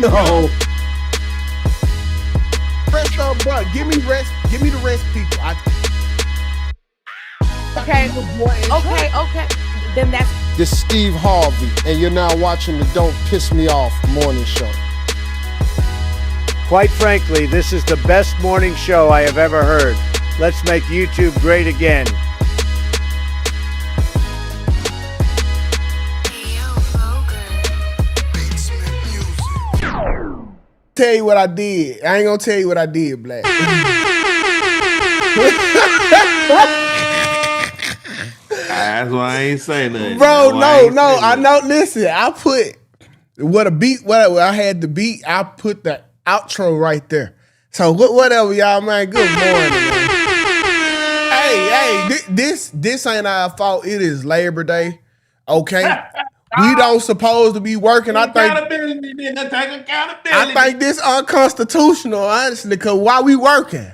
No. Rest up, bro. Give me rest. Give me the rest, people. Okay. Then that's This is Steve Harvey, and you're now watching the Don't Piss Me Off morning show. Quite frankly, this is the best morning show I have ever heard. Let's make YouTube great again. Tell you what I did. I ain't gonna tell you what I did, Black. That's why I ain't say nothing. Bro, no. I know. Listen, I put I had the beat. I put the outro right there. So whatever, y'all, man. Good morning, man. Hey, this ain't our fault. It is Labor Day. Okay. We don't supposed to be working. I think this unconstitutional, honestly, because why we working?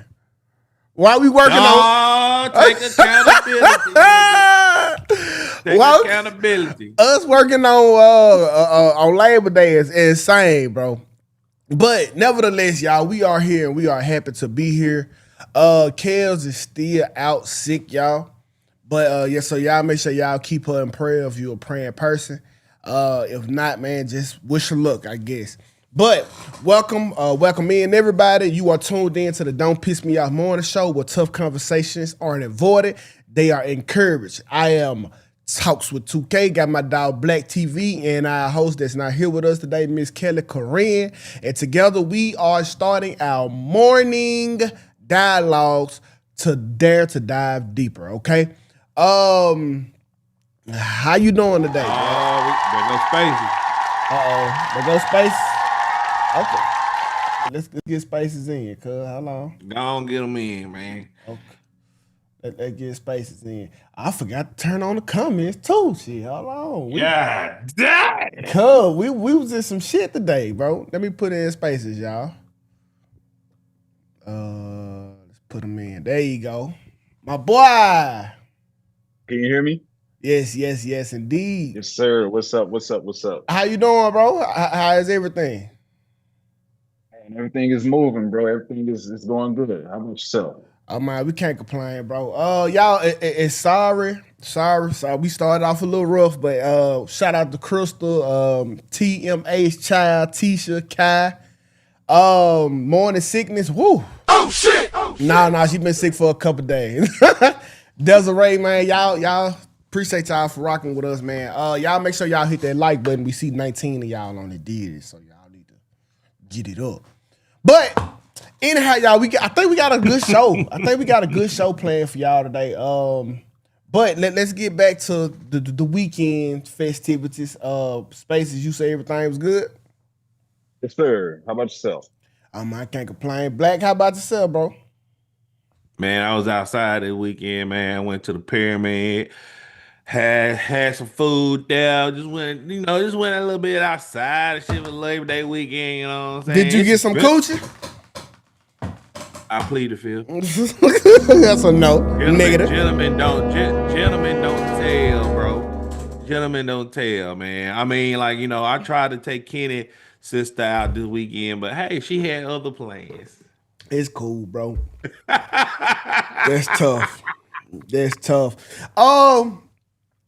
Why we working on? Take accountability. Take accountability. Us working on Labor Day is insane, bro. But nevertheless, y'all, we are here and we are happy to be here. Kels is still out sick, y'all. But yeah, so y'all make sure y'all keep her in prayer if you're a praying person. If not, man, just wish her luck, I guess. But welcome in, everybody. You are tuned in to the Don't Piss Me Off morning show where tough conversations aren't avoided. They are encouraged. I am Talks with Tukay, got my dog Black TV, and our host that's not here with us today, Miss Kellie Corinne. And together we are starting our morning dialogues to dare to dive deeper, okay? How you doing today? There go Spaces. There go Spaces. Okay. Let's get Spaces in, cuz. How long? Go on, get them in, man. Okay. Let's get Spaces in. I forgot to turn on the comments too. Shit, hold on. Yeah, damn. Cuz, we was in some shit today, bro. Let me put in Spaces, y'all. Let's put them in. There you go. My boy. Can you hear me? Yes, indeed. Yes, sir. What's up? How you doing, bro? How is everything? And everything is moving, bro. Everything is going good. How about yourself? Oh man, we can't complain, bro. Y'all, it's sorry. We started off a little rough, but shout out to Crystal, TMH, Child, Tisha, Kai. Morning sickness. Woo. Oh shit! Nah, she been sick for a couple days. Desiree, man, y'all appreciate y'all for rocking with us, man. Y'all make sure y'all hit that like button. We see 19 of y'all on the did, so y'all need to get it up. But anyhow, y'all, I think we got a good show. I think we got a good show planned for y'all today. But let's get back to the weekend festivities. Spaces, you say everything was good? Yes, sir. How about yourself? I can't complain. Black, how about yourself, bro? Man, I was outside this weekend, man. I went to the Pyramid, had some food there. Just went a little bit outside. Shit was Labor Day weekend, you know what I'm saying? Did you get some coochie? I plead the fifth. That's a no. Negative. Gentlemen don't tell, bro. Gentlemen don't tell, man. I mean, like, I tried to take Kenny's sister out this weekend, but hey, she had other plans. It's cool, bro. That's tough.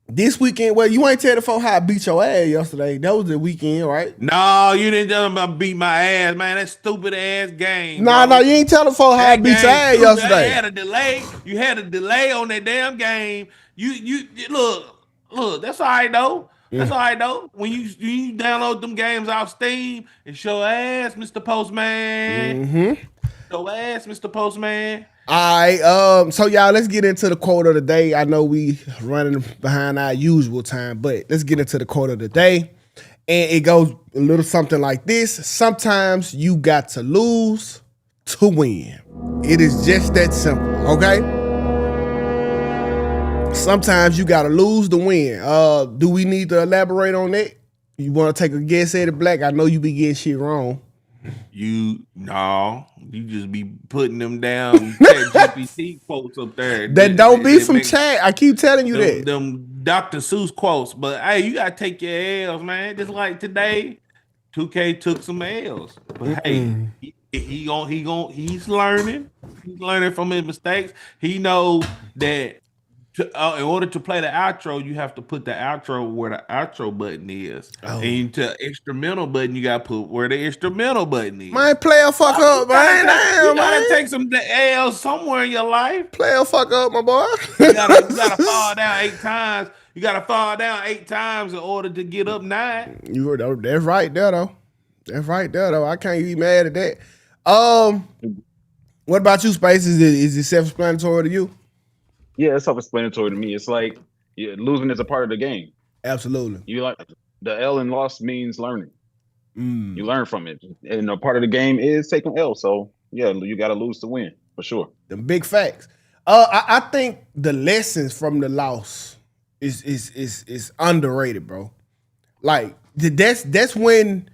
This weekend, well, you ain't tell the folks how I beat your ass yesterday. That was the weekend, right? No, you didn't tell them about beat my ass, man. That stupid ass game. No, you ain't tell the folks how I beat your ass yesterday. You had a delay. You had a delay on that damn game. You look. That's all right though. That's all right though. When you download them games off Steam, it's your ass, Mr. Postman. Mm-hmm. Your ass, Mr. Postman. All right, so y'all, let's get into the quote of the day. I know we running behind our usual time, but let's get into the quote of the day. And it goes a little something like this. Sometimes you got to lose to win. It is just that simple, okay? Sometimes you got to lose to win. Do we need to elaborate on that? You want to take a guess at it, Black? I know you be getting shit wrong. You just be putting them down ChatGPT quotes up there. That don't be from chat. I keep telling you that. Them Dr. Seuss quotes. But hey, you gotta take your L's, man. Just like today, 2K took some L's, but hey, he's learning. He's learning from his mistakes. He knows that in order to play the outro, you have to put the outro where the outro button is, and to instrumental button, you got to put where the instrumental button is. Man, play a fuck up, man. Damn, you gotta man. take some L's somewhere in your life. Play a fuck up, my boy. You gotta fall down 8 times. You gotta fall down 8 times in order to get up 9. That's right there, though. That's right there, though. I can't be mad at that. What about you, Space? Is it self-explanatory to you? Yeah, it's self-explanatory to me. It's like losing is a part of the game. Absolutely. You like the L in loss means learning. You learn from it, and a part of the game is taking L. So yeah, you got to lose to win for sure. The big facts. I think the lessons from the loss is underrated, bro. Like that's when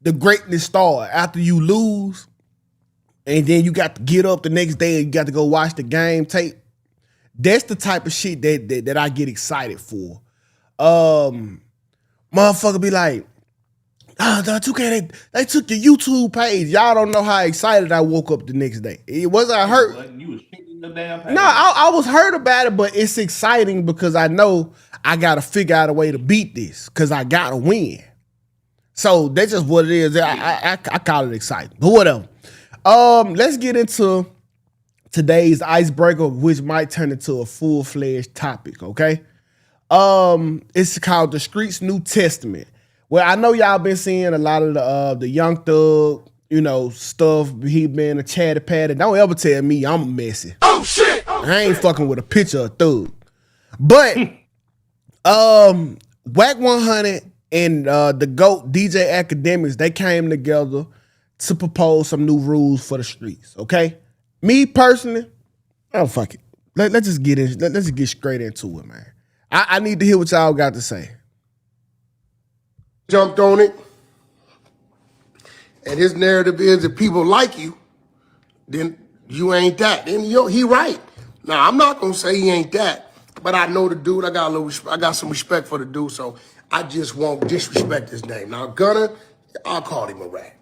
the greatness starts. After you lose, and then you got to get up the next day and you got to go watch the game tape. That's the type of shit that I get excited for. Motherfucker be like, the 2K, they took your YouTube page. Y'all don't know how excited I woke up the next day. It wasn't I hurt. You was kicking the damn page. No, I was hurt about it, but it's exciting because I know I got to figure out a way to beat this because I got to win. So that's just what it is. I call it exciting, but whatever. Let's get into today's icebreaker, which might turn into a full-fledged topic, okay? It's called The Streets New Testament. Well, I know y'all been seeing a lot of the Young Thug, stuff. He been a chatty patty. Don't ever tell me I'm messy. Oh shit! I ain't fucking with a picture of Thug. But Whack 100 and the GOAT DJ Academics, they came together to propose some new rules for the streets, okay? Me personally, oh fuck it. Let's just get in. Let's just get straight into it, man. I need to hear what y'all got to say. Jumped on it, and his narrative is if people like you, then you ain't that. Then he right. Now I'm not gonna say he ain't that, but I know the dude. I got some respect for the dude, so I just won't disrespect his name. Now Gunner, I'll call him a rat.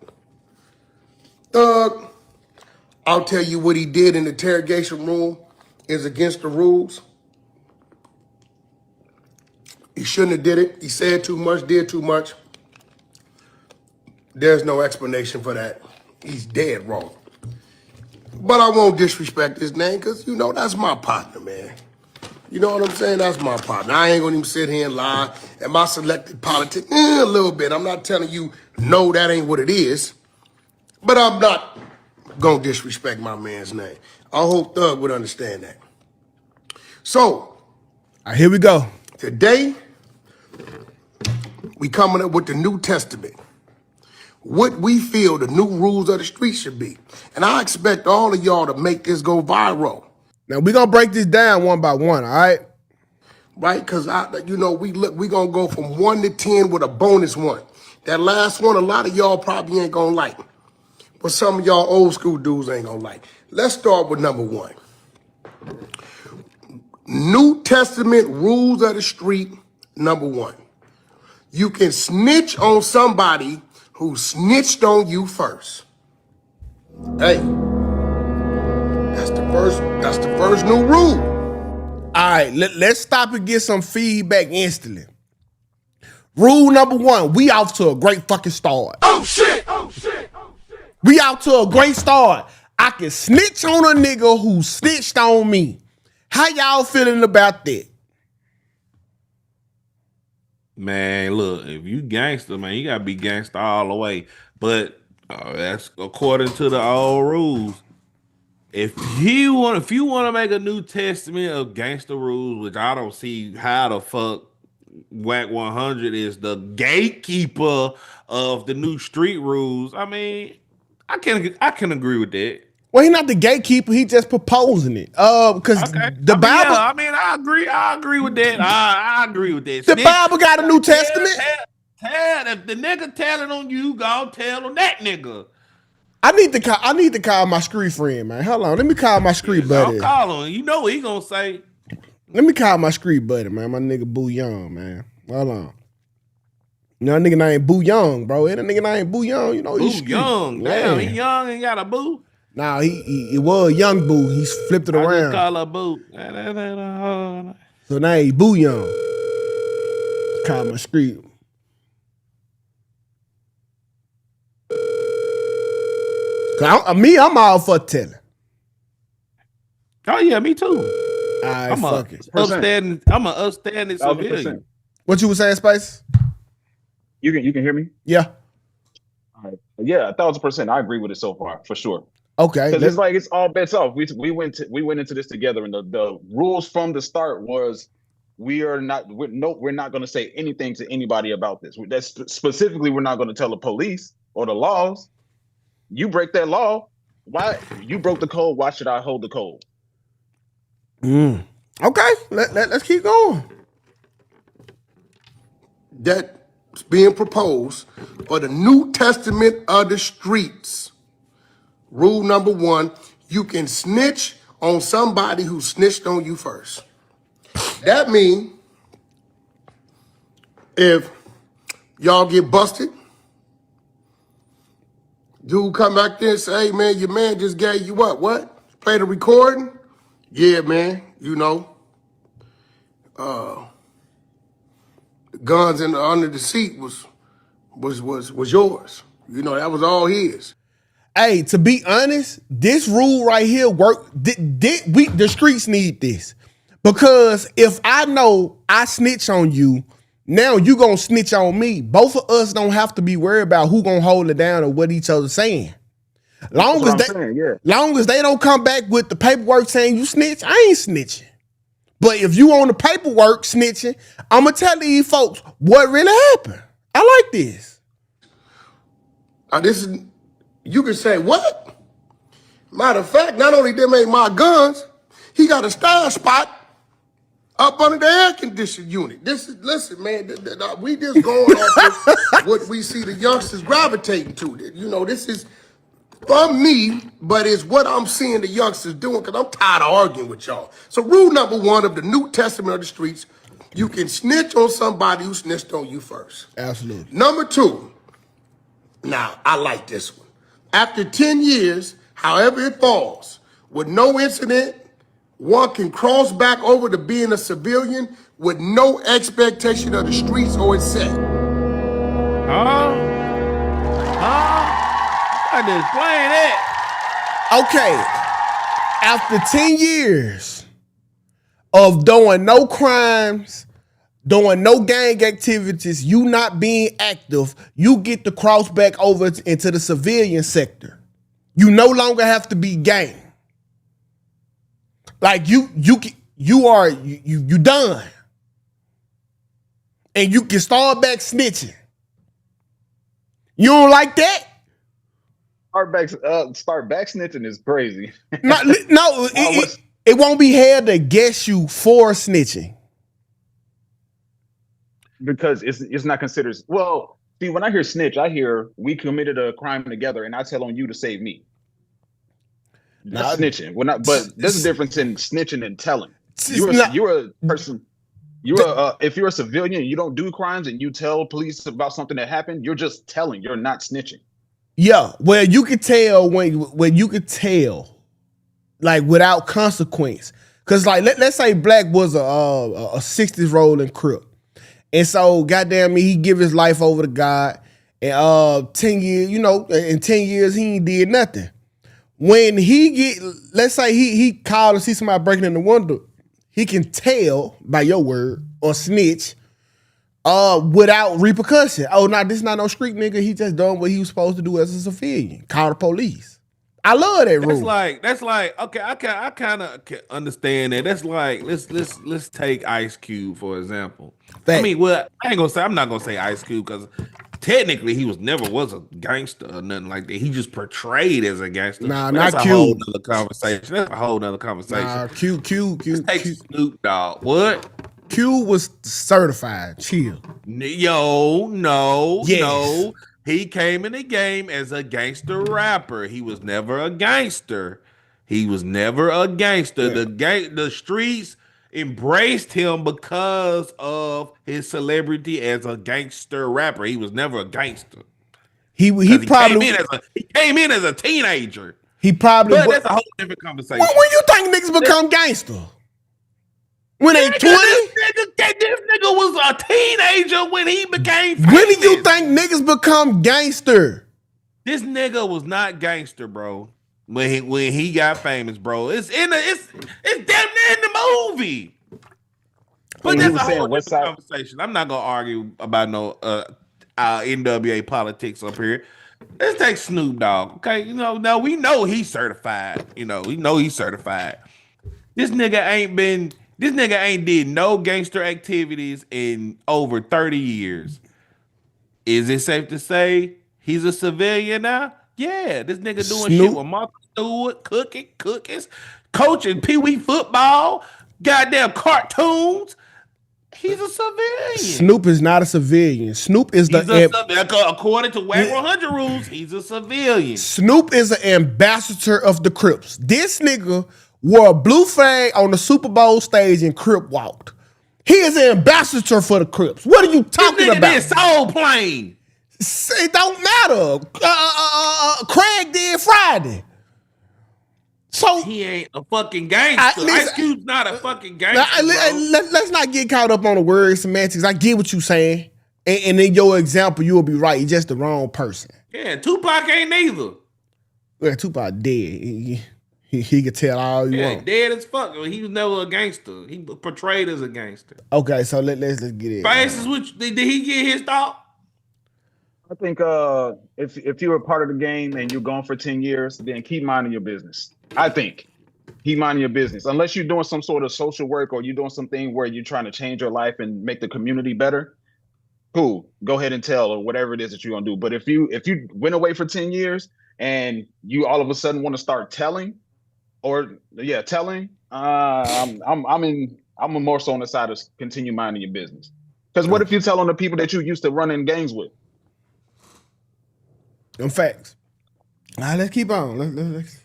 Thug, I'll tell you what he did in the interrogation room is against the rules. He shouldn't have did it. He said too much, did too much. There's no explanation for that. He's dead wrong. But I won't disrespect his name because, that's my partner, man. You know what I'm saying? That's my partner. I ain't going to even sit here and lie. Am I selected politics? A little bit. I'm not telling you, no, that ain't what it is. But I'm not going to disrespect my man's name. I hope Thug would understand that. So, Here we go. today, we coming up with the New Testament. What we feel the new rules of the street should be. And I expect all of y'all to make this go viral. Now we're gonna break this down one by one, all right? Right? Because we gonna go from 1 to 10 with a bonus 1. That last one, a lot of y'all probably ain't gonna like. But some of y'all old school dudes ain't gonna like. Let's start with number 1. New Testament rules of the street, number 1. You can snitch on somebody who snitched on you first. Hey, that's the first new rule. All right, let's stop and get some feedback instantly. Rule number 1, we off to a great fucking start. Oh shit! We out to a great start. I can snitch on a nigga who snitched on me. How y'all feeling about that? Man, look, if you gangster, man, you gotta be gangster all the way. But that's according to the old rules. If you want to make a New Testament of gangster rules, which I don't see how the fuck Whack 100 is the gatekeeper of the new street rules. I mean, I can agree with that. Well, he's not the gatekeeper. He just proposing it. Because the Bible. I agree with that. I agree with that. The Bible got a New Testament. If the nigga telling on you, go tell on that nigga. I need to call my street friend, man. Hold on. Let me call my street buddy. Don't call him. You know what he gonna say. Let me call my street buddy, man. My nigga Boo Young, man. Hold on. You know, a nigga named Boo Young, bro. And a nigga named Boo Young, you know, Boo he's street. Young. Damn, he young and got a boo. Nah, he was Young Boo. He's flipped it I just around. call her boo. So now he Boo Young. Call my street. I'm all for telling. Oh yeah, me too. Alright, fuck it. I'm an upstanding civilian. What you was saying, Spice? You can hear me? Yeah. All right. Yeah, 1,000%. I agree with it so far, for sure. Okay. Because it's like it's all bets off. We went into this together, and the rules from the start was we're not going to say anything to anybody about this. That's specifically, we're not going to tell the police or the laws. You break that law. Why you broke the code? Why should I hold the code? Okay, let's keep going. That's being proposed for the New Testament of the streets. Rule number 1, you can snitch on somebody who snitched on you first. That means if y'all get busted, dude come back there and say, hey man, your man just gave you up. What? Play the recording? Yeah, man, you know. The guns under the seat was yours. You know, that was all his. Hey, to be honest, this rule right here the streets need this. Because if I know I snitch on you, now you gonna snitch on me. Both of us don't have to be worried about who gonna hold it down or what each other's saying. Long as they don't come back with the paperwork saying you snitch, I ain't snitching. But if you on the paperwork snitching, I'm gonna tell these folks what really happened. I like this. This is, you can say, what? Matter of fact, not only them ain't my guns, he got a stash spot up under the air conditioning unit. Listen, man, we just going off of what we see the youngsters gravitating to. You know, this is from me, but it's what I'm seeing the youngsters doing because I'm tired of arguing with y'all. So rule number 1 of the New Testament of the streets, you can snitch on somebody who snitched on you first. Absolutely. Number 2, now I like this one. After 10 years, however it falls, with no incident, one can cross back over to being a civilian with no expectation of the streets or its set. I just explain it. Okay. After 10 years of doing no crimes, doing no gang activities, you not being active, you get to cross back over into the civilian sector. You no longer have to be gang. Like you done. And you can start back snitching. You don't like that? Start back snitching is crazy. No, it won't be held against you for snitching. Because it's not considered. Well, see, when I hear snitch, I hear we committed a crime together, and I tell on you to save me. That's snitching. But there's a difference in snitching and telling. You're a person. If you're a civilian, you don't do crimes, and you tell police about something that happened. You're just telling. You're not snitching. Yeah, well, you could tell when you could tell, like without consequence. Cause like let's say Black was a 60s rolling crip. And so, goddamn me, he give his life over to God. And 10 years, you know, in 10 years, he ain't did nothing. When let's say he called and see somebody breaking in the window, he can tell by your word or snitch without repercussion. Oh, no, this is not no street nigga. He just done what he was supposed to do as a civilian. Call the police. I love that rule. That's like okay. I kind of understand that. That's like let's take Ice Cube for example. I mean, well, I'm not gonna say Ice Cube because technically he never was a gangster or nothing like that. He just portrayed as a gangster. Nah, that's not a Cube. whole nother conversation. That's a whole nother conversation. Nah, Q. Take Snoop Dogg. What? Q was certified. Chill. No. Yes. He came in the game as a gangster rapper. He was never a gangster. Yeah. The streets embraced him because of his celebrity as a gangster rapper. He was never a gangster. He probably came in as a teenager. he probably But was. that's a whole different conversation. When you think niggas become gangster? When they 20? This nigga was a teenager when he became famous. When do you think niggas become gangster? This nigga was not gangster, bro. When he got famous, bro. It's damn near in the movie. But that's a whole different conversation. I'm not gonna argue about no NWA politics up here. Let's take Snoop Dogg. Okay, now we know he's certified. We know he's certified. This nigga ain't did no gangster activities in over 30 years. Is it safe to say he's a civilian now? Yeah, this nigga doing shit with Martha Stewart, cookies, coaching Pee-wee football, goddamn cartoons. He's a civilian. Snoop is not a civilian. Snoop is according to WAC 100 rules, he's a civilian. Snoop is an ambassador of the Crips. This nigga wore a blue flag on the Super Bowl stage and Crip walked. He is an ambassador for the Crips. What are you talking about? This Soul Plane. It don't matter. Craig did Friday. So he ain't a fucking gangster. Ice Cube's not a fucking gangster. Let's not get caught up on the word semantics. I get what you're saying. And in your example, you will be right. You're just the wrong person. Yeah, Tupac ain't neither. Yeah, Tupac dead. He could tell all you want. Dead as fuck. He was never a gangster. He portrayed as a gangster. Okay, so let's get it. Faces, did he get his thought? I think if you were part of the game and you're gone for 10 years, then keep minding your business. I think keep minding your business. Unless you're doing some sort of social work or you're doing something where you're trying to change your life and make the community better, cool. Go ahead and tell or whatever it is that you're gonna do. But if you went away for 10 years and you all of a sudden want to start telling, I'm more so on the side of continue minding your business. Because what if you tell on the people that you used to run in gangs with? Them facts. All right, let's keep on. Let's.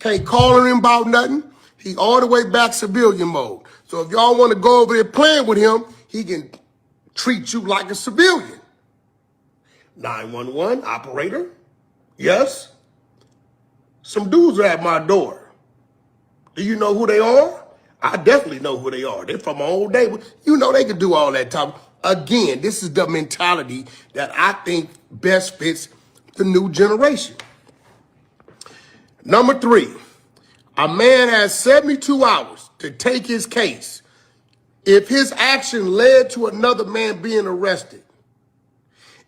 Can't call him about nothing. He all the way back civilian mode. So if y'all want to go over there playing with him, he can treat you like a civilian. 911 operator. Yes. Some dudes are at my door. Do you know who they are? I definitely know who they are. They're from my old neighborhood. They can do all that type. Again, this is the mentality that I think best fits the new generation. Number 3, a man has 72 hours to take his case. If his action led to another man being arrested,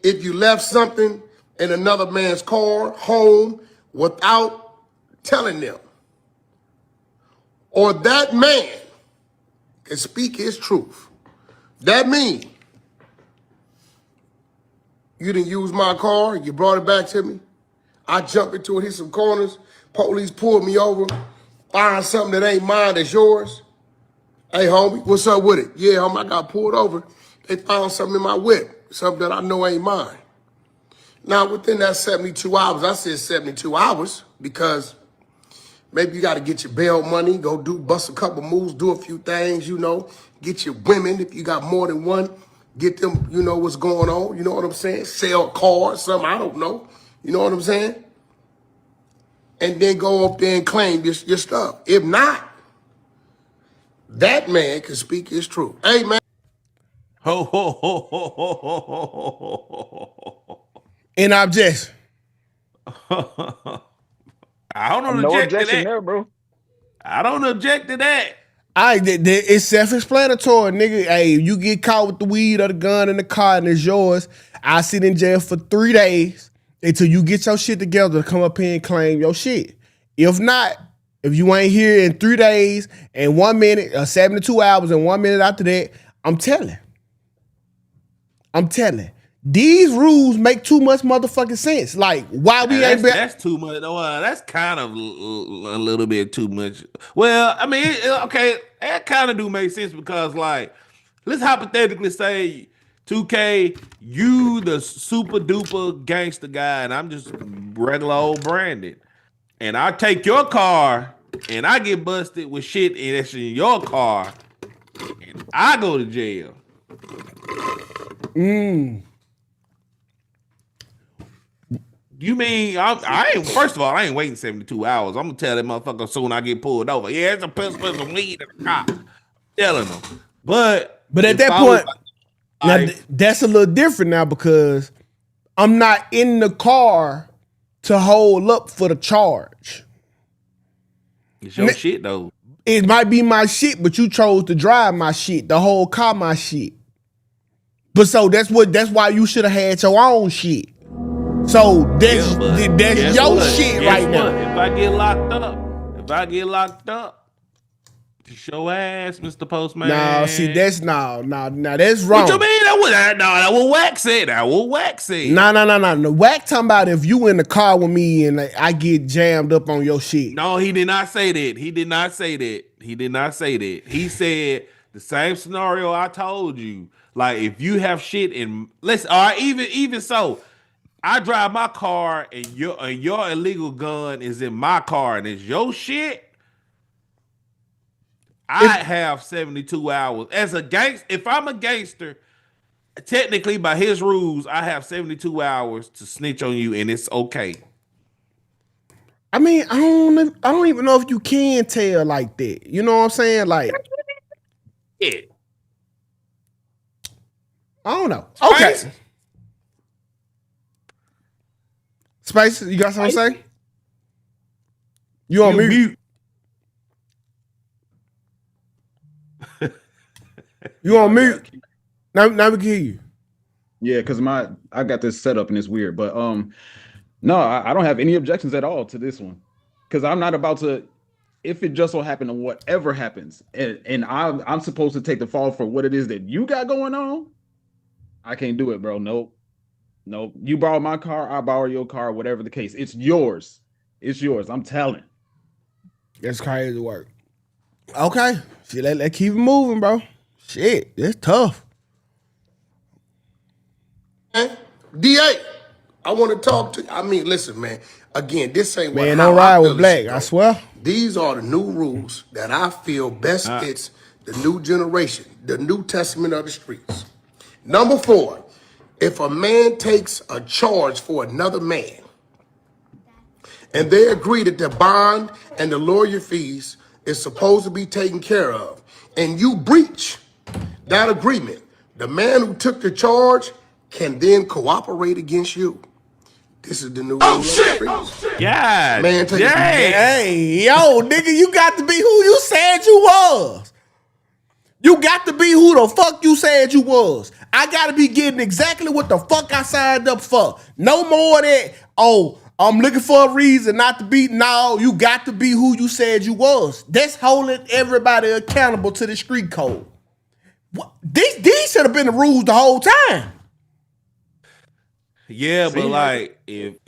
if you left something in another man's car, home, without telling them, or that man can speak his truth, that means you didn't use my car, you brought it back to me, I jumped into it, hit some corners, police pulled me over, find something that ain't mine that's yours. Hey, homie, what's up with it? Yeah, homie, I got pulled over. They found something in my whip, something that I know ain't mine. Now, within that 72 hours, I said 72 hours because maybe you got to get your bail money, go bust a couple moves, do a few things, get your women, if you got more than one, get them, what's going on, you know what I'm saying? Sell cars, something, I don't know. You know what I'm saying? And then go up there and claim your stuff. If not, that man can speak his truth. Hey, man. Ho, ho, ho, ho, ho, ho, ho, ho. In objection. I don't object no to objection that. there, bro. I don't object to that. It's self-explanatory, nigga. Hey, you get caught with the weed or the gun in the car and it's yours, I sit in jail for 3 days until you get your shit together to come up here and claim your shit. If not, if you ain't here in 3 days and 1 minute, 72 hours and 1 minute after that, I'm telling. These rules make too much motherfucking sense. Like, why we ain't... That's too much. That's kind of a little bit too much. Well, I mean, okay, that kind of do make sense because, like, let's hypothetically say, 2K, you the super duper gangster guy, and I'm just regular old Brandon. And I take your car and I get busted with shit and that's in your car, and I go to jail. You mean I ain't? First of all, I ain't waiting 72 hours. I'm gonna tell that motherfucker soon I get pulled over. Yeah, it's a pistol, some weed in the car. Telling them, but at that point, that's a little different now because I'm not in the car to hold up for the charge. It's your shit though. It might be my shit, but you chose to drive my shit, the whole car my shit. But so that's why you should have had your own shit. So that's your shit right now. If I get locked up, kiss your ass, Mr. Postman. No, see, that's that's wrong. What you mean? That will wax it. That will wax it. No. The whack talking about if you in the car with me and I get jammed up on your shit. No, he did not say that. He did not say that. He said the same scenario I told you. Like if you have shit in even so, I drive my car and your illegal gun is in my car and it's your shit. I have 72 hours. As a gangster, if I'm a gangster, technically by his rules, I have 72 hours to snitch on you and it's okay. I mean, I don't even know if you can tell like that. You know what I'm saying? Like, yeah. I don't know. Okay. Space, you got something to say? You on mute? You on mute? Now we can hear you. Yeah, because I got this set up and it's weird, but no, I don't have any objections at all to this one, because I'm not about to. If it just so happen to whatever happens, and I'm supposed to take the fall for what it is that you got going on, I can't do it, bro. Nope. You borrow my car, I borrow your car, whatever the case. It's yours. I'm telling. That's crazy work. Okay. See, let's keep it moving, bro. Shit, it's tough. DA, I want to talk to you. I mean, listen, man. Again, this ain't what man, don't ride with black, I swear. These are the new rules that I feel best fits the new generation, the New Testament of the streets. Number 4, if a man takes a charge for another man and they agree that the bond and the lawyer fees is supposed to be taken care of, and you breach that agreement, the man who took the charge can then cooperate against you. This is the new rule. Oh shit! Yeah, man, hey, yo, nigga, you got to be who you said you was. You got to be who the fuck you said you was. I got to be getting exactly what the fuck I signed up for. No more of that, oh, I'm looking for a reason not to be. No, you got to be who you said you was. That's holding everybody accountable to the street code. What? These should have been the rules the whole time. Yeah, but like if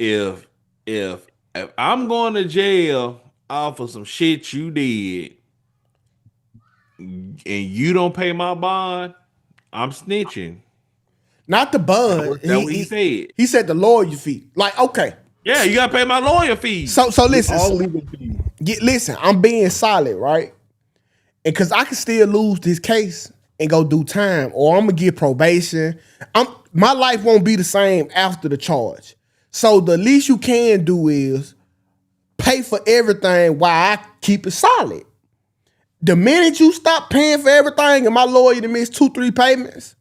I'm going to jail off of some shit you did and you don't pay my bond, I'm snitching. Not the bond. That's what he said. He said the lawyer fee. Like, okay. Yeah, you gotta pay my lawyer fees. So listen. Listen, I'm being solid, right? And because I can still lose this case and go do time, or I'm gonna get probation. My life won't be the same after the charge. So the least you can do is pay for everything while I keep it solid. The minute you stop paying for everything and my lawyer to miss 2-3 payments,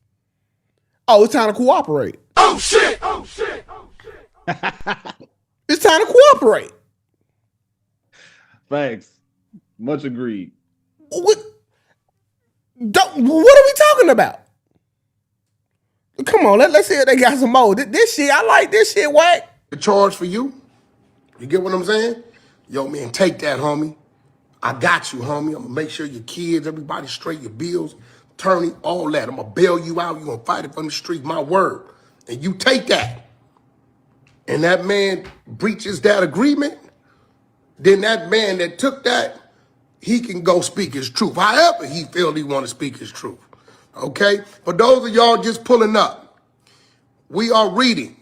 oh, it's time to cooperate. Oh shit! It's time to cooperate. Thanks. Much agreed. What are we talking about? Come on, let's see if they got some more. This shit, I like this shit, whack. The charge for you. You get what I'm saying? Yo, man, take that, homie. I got you, homie. I'm gonna make sure your kids, everybody straight, your bills, attorney, all that. I'm gonna bail you out. You gonna fight it from the street, my word. And you take that. And that man breaches that agreement, then that man that took that, he can go speak his truth. However he feel he want to speak his truth. Okay? For those of y'all just pulling up, we are reading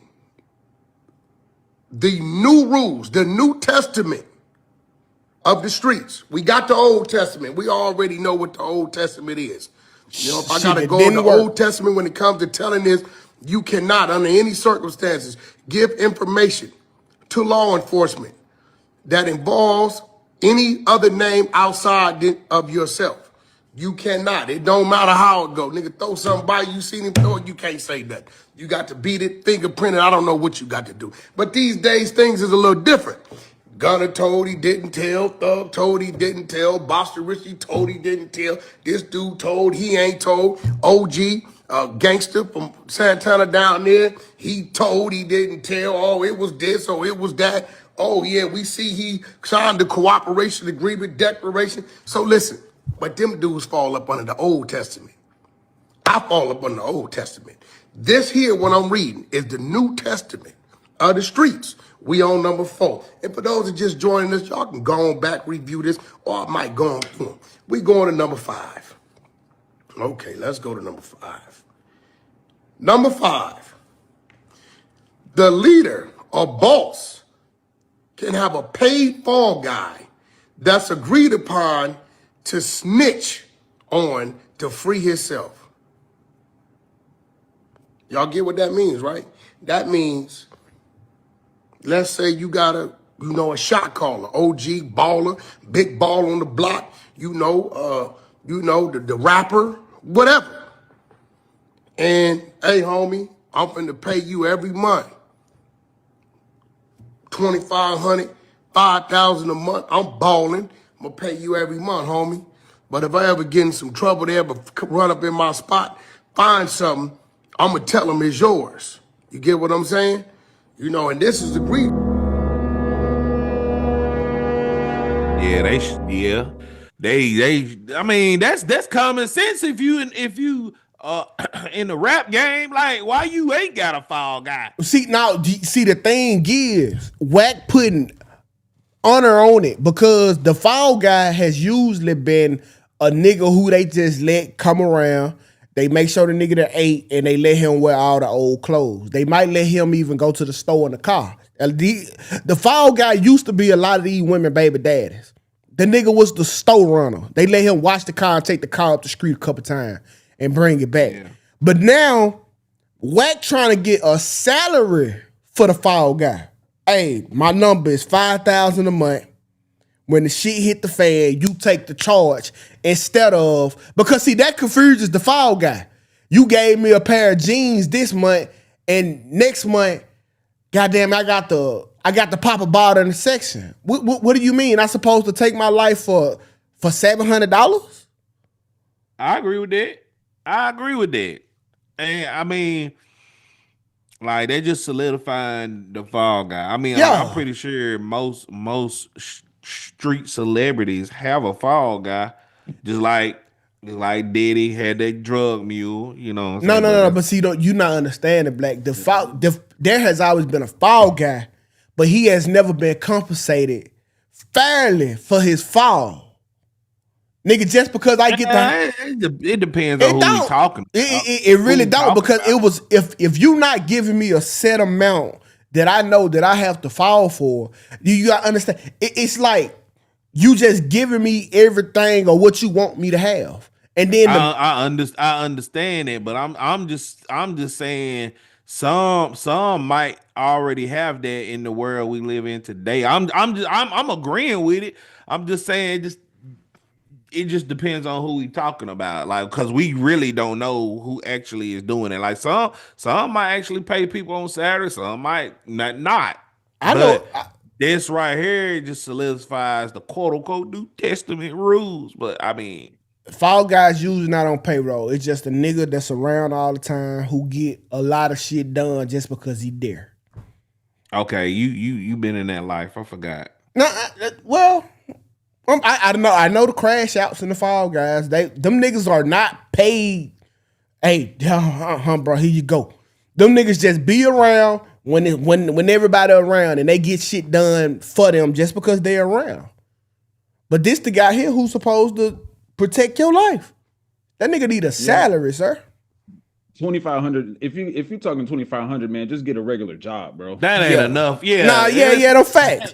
the new rules, the New Testament of the streets. We got the Old Testament. We already know what the Old Testament is. You know, if I Shit, got to it go in didn't the work. Old Testament when it comes to telling this, you cannot, under any circumstances, give information to law enforcement that involves any other name outside of yourself. You cannot. It don't matter how it go. Nigga, throw something by you, seen him throw it, you can't say that. You got to beat it, fingerprint it. I don't know what you got to do. But these days, things is a little different. Gunner told he didn't tell. Thug told he didn't tell. Boston Richie told he didn't tell. This dude told he ain't told. OG, gangster from Santana down there, he told he didn't tell. Oh, it was this, oh, it was that. Oh, yeah, we see he signed the cooperation agreement declaration. So listen, but them dudes fall up under the Old Testament. I fall up under the Old Testament. This here, what I'm reading, is the New Testament of the streets. We on number 4. And for those that just joining us, y'all can go on back, review this, or I might go on through them. We going to number 5. Okay, let's go to number 5. Number 5. The leader or boss can have a paid fall guy that's agreed upon to snitch on to free himself. Y'all get what that means, right? That means, let's say you got a shot caller, OG baller, big ball on the block, the rapper, whatever. And hey, homie, I'm finna pay you every month. $2,500, $5,000 a month. I'm balling. I'm gonna pay you every month, homie. But if I ever get in some trouble there, but run up in my spot, find something, I'm gonna tell them it's yours. You get what I'm saying? And this is the agreed. I mean, that's common sense if you in the rap game, like why you ain't got a fall guy. See, the thing is, Wack putting honor on it because the fall guy has usually been a nigga who they just let come around. They make sure the nigga that ate and they let him wear all the old clothes. They might let him even go to the store in the car. The fall guy used to be a lot of these women baby daddies. The nigga was the store runner. They let him wash the car and take the car up the street a couple times and bring it back. Yeah. But now, Wack trying to get a salary for the fall guy. Hey, my number is $5,000 a month. When the shit hit the fan, you take the charge instead of, because see, that confuses the fall guy. You gave me a pair of jeans this month, and next month, goddamn, I got the Papa bottle in the section. What do you mean? I supposed to take my life for $700? I agree with that. And I mean, like they just solidifying the fall guy. I mean, yeah. I'm pretty sure most street celebrities have a fall guy, just like Diddy had that drug mule. No. But see, you not understanding, Black. There has always been a fall guy, but he has never been compensated fairly for his fall. Nigga, just because I get it depends on who we talking. It really don't, because it was if you not giving me a set amount that I know that I have to fall for, you gotta understand. It's like you just giving me everything or what you want me to have, and then I understand it, but I'm just saying some might already have that in the world we live in today. I'm agreeing with it. I'm just saying it just depends on who we talking about, like, because we really don't know who actually is doing it. Like some might actually pay people on Saturday, some might not. This right here just solidifies the quote unquote New Testament rules. But I mean, fall guys usually not on payroll. It's just a nigga that's around all the time who get a lot of shit done just because he there. Okay, you been in that life. I forgot. No, I know the crash outs and the fall guys. Them niggas are not paid. Hey, bro, here you go. Them niggas just be around when everybody around and they get shit done for them just because they're around. But this the guy here who's supposed to protect your life. That nigga need a salary, sir. 2,500. If you're talking 2,500, man, just get a regular job, bro. That ain't enough. Yeah. Nah, yeah, them facts.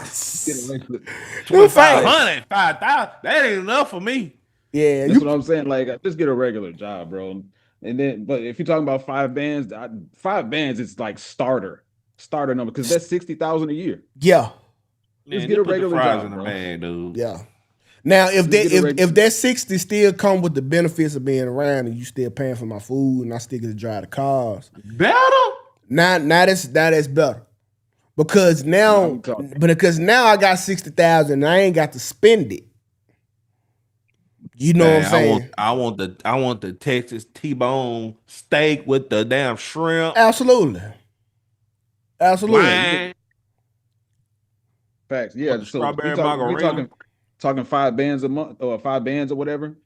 $2,500, 5,000. That ain't enough for me. Yeah, That's what I'm saying. Like, just get a regular job, bro. And then, but if you're talking about 5 bands, 5 bands, it's like starter number because that's 60,000 a year. Yeah. Man, Just get a put the regular fries job, in the bro. bag, dude. Yeah. Now, if Just that 60 still come with the benefits of being around and you still paying for my food and I still get to drive the cars, Better? now that's better. Because now I got 60,000 and I ain't got to spend it. You know what I'm saying? I want the Texas T-bone steak with the damn shrimp. Absolutely. Wine. Facts. Yeah. With So strawberry we margarita. talking 5 bands a month or 5 bands or whatever.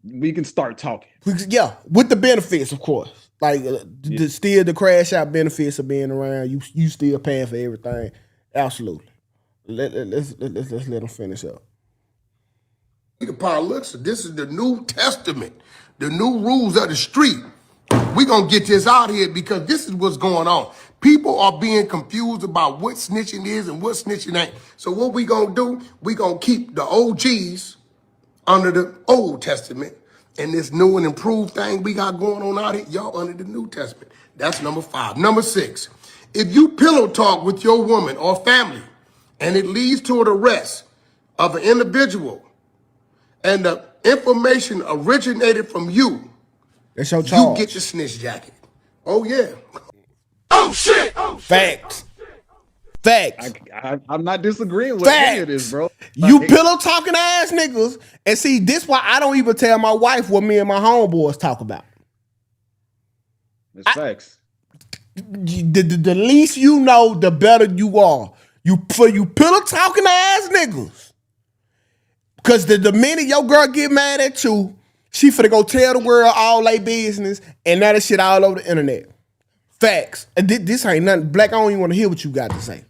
We can start talking. Yeah, with the benefits, of course. Like still the crash out benefits of being around. You still paying for everything. Absolutely. Let's let them finish up. Upon looks, this is the New Testament, the new rules of the street. We're going to get this out here because this is what's going on. People are being confused about what snitching is and what snitching ain't. So what we going to do, we going to keep the OGs under the Old Testament and this new and improved thing we got going on out here, y'all under the New Testament. That's number 5. Number 6, if you pillow talk with your woman or family and it leads to an arrest of an individual and the information originated from you, That's your charge. you get your snitch jacket. Oh, yeah. Oh, shit. Facts. I'm not disagreeing with any of this, bro. You pillow talking ass niggas. And see, this why I don't even tell my wife what me and my homeboys talk about. It's facts. The least you know, the better you are. You pillow talking ass niggas. Because the minute your girl get mad at you, she finna go tell the world all they business, and now that shit all over the internet. Facts. And this ain't nothing. Black, I don't even want to hear what you got to say.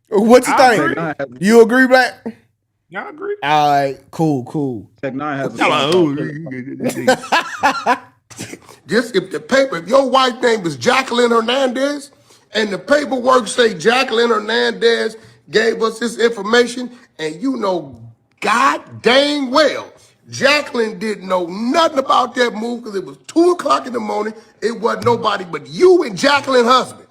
What you think? Agree. You agree, Black? Y'all agree? All right, cool. Tech 9 has a Just if your wife name is Jacqueline Hernandez and the paperwork say Jacqueline Hernandez gave us this information, and you know god dang well Jacqueline didn't know nothing about that move because it was 2 o'clock in the morning. It wasn't nobody but you and Jacqueline husband.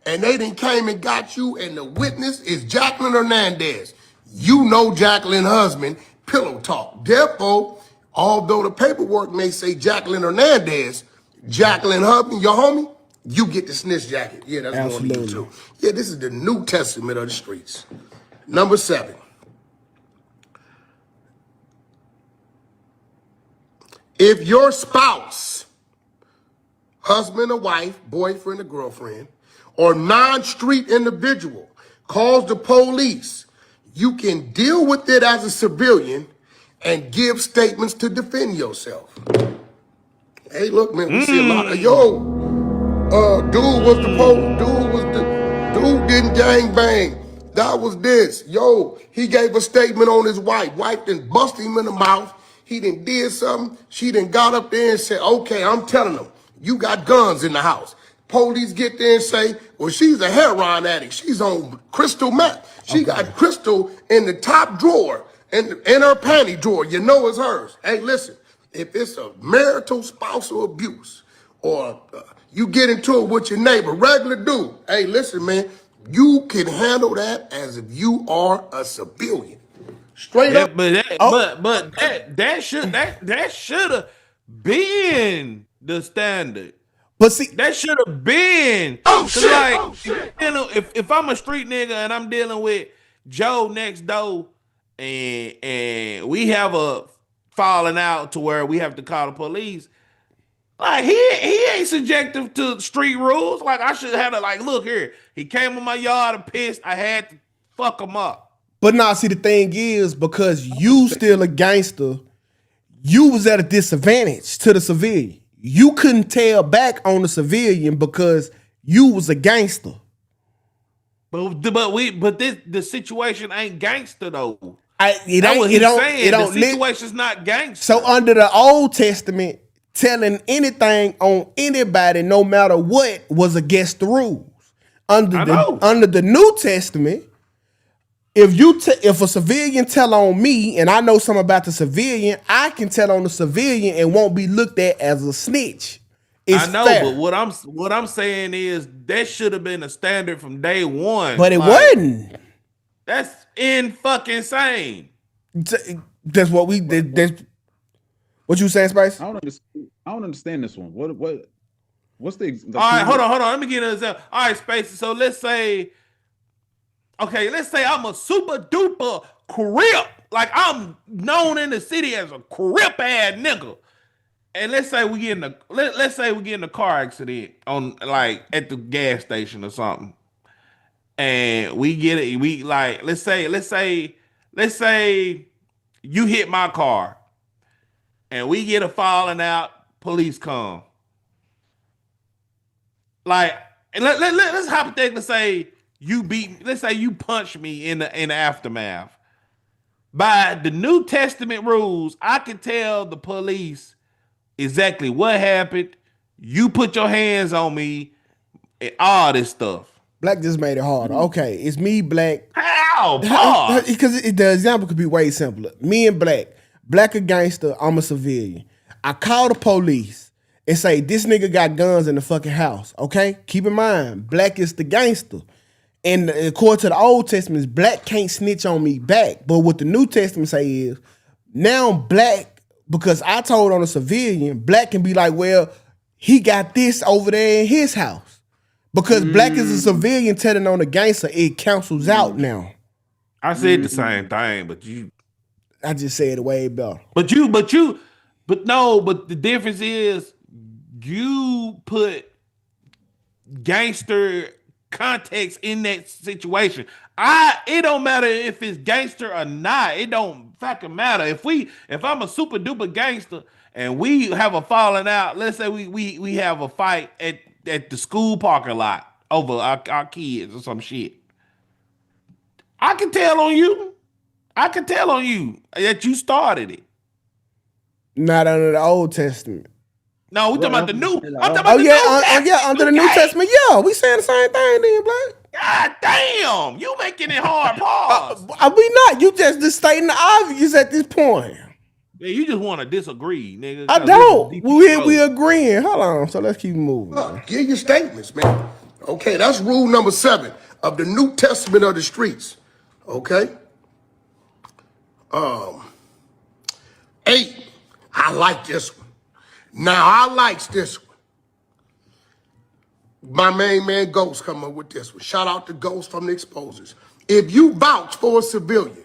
And they done came and got you, and the witness is Jacqueline Hernandez. You know Jacqueline husband, pillow talk. Therefore, although the paperwork may say Jacqueline Hernandez, Jacqueline husband, your homie, you get the snitch jacket. Yeah, that's going to you too. Yeah, this is the New Testament of the streets. Number 7. If your spouse, husband or wife, boyfriend or girlfriend, or non-street individual calls the police, you can deal with it as a civilian and give statements to defend yourself. Hey, look, man, we see a lot of, dude didn't gang bang. That was this. He gave a statement on his wife. Wife done bust him in the mouth. He done did something. She done got up there and said, okay, I'm telling them, you got guns in the house. Police get there and say, well, she's a heroin addict. She's on crystal meth. She got crystal in the top drawer, in her panty drawer. You know it's hers. Hey, listen, if it's a marital spousal abuse or you get into it with your neighbor, regular dude, hey, listen, man, you can handle that as if you are a civilian. Straight up. But that should have been the standard. But see, that should have been. Oh shit! Like, if I'm a street nigga and I'm dealing with Joe next door, and we have a falling out to where we have to call the police, like he ain't subjective to street rules. Like I should have to look here. He came in my yard and pissed. I had to fuck him up. But now, see, the thing is, because you still a gangster, you was at a disadvantage to the civilian. You couldn't tell back on the civilian because you was a gangster. But the situation ain't gangster though. The situation's not gangster. So under the Old Testament, telling anything on anybody, no matter what, was against the rules. Under I know. the New Testament, if a civilian tell on me and I know something about the civilian, I can tell on the civilian and won't be looked at as a snitch. It's I know, fair. but what I'm saying is that should have been a standard from day one. But it Like, wasn't. that's in fucking insane. That's what we did. That's what you saying, Spice? I don't understand this one. What's the All right, hold on. Let me get an example. All right, Spacey. So let's say I'm a super duper Crip. Like, I'm known in the city as a Crip ass nigga. And let's say we get in a car accident on, like, at the gas station or something. And we get it. We, like, let's say you hit my car and we get a falling out, police come. Like, and let's hypothetically say let's say you punch me in the aftermath. By the New Testament rules, I can tell the police exactly what happened. You put your hands on me and all this stuff. Black just made it harder. Okay, it's me, Black. How? Pause. Because the example could be way simpler. Me and Black a gangster, I'm a civilian. I call the police and say, this nigga got guns in the fucking house, okay? Keep in mind, Black is the gangster. And according to the Old Testament, Black can't snitch on me back. But what the New Testament say is, now Black, because I told on a civilian, Black can be like, well, he got this over there in his house. Because Black is a civilian telling on a gangster, it cancels out now. I said the same thing, but I just said it way better. But the difference is you put gangster context in that situation. It don't matter if it's gangster or not. It don't fucking matter. If I'm a super duper gangster and we have a falling out, let's say we have a fight at the school parking lot over our kids or some shit. I can tell on you. I can tell on you that you started it. Not under the Old Testament. No, we talking about the new. I'm talking about the New Testament. Under the New Testament, yeah, we saying the same thing then, Black. God damn, you making it hard. Pause. We not. You just stating the obvious at this point. Yeah, you just want to disagree, nigga. I don't. We agreeing. Hold on. So let's keep moving. Give your statements, man. Okay, that's rule number 7 of the New Testament of the streets. Okay. 8. I like this one. Now I likes this one. My main man Ghost come up with this one. Shout out to Ghost from the Exposers. If you vouch for a civilian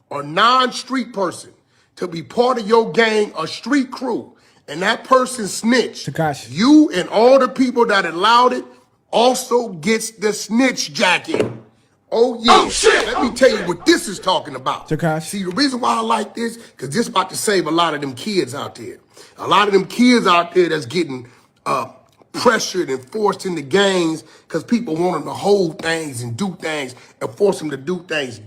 or non-street person to be part of your gang or street crew, and that person snitched, Takashi, you and all the people that allowed it also gets the snitch jacket. Oh, yeah. Oh, shit. Let me tell you what this is talking about. Takashi. See, the reason why I like this, because this about to save a lot of them kids out there. A lot of them kids out there that's getting pressured and forced into gangs because people want them to hold things and do things and force them to do things.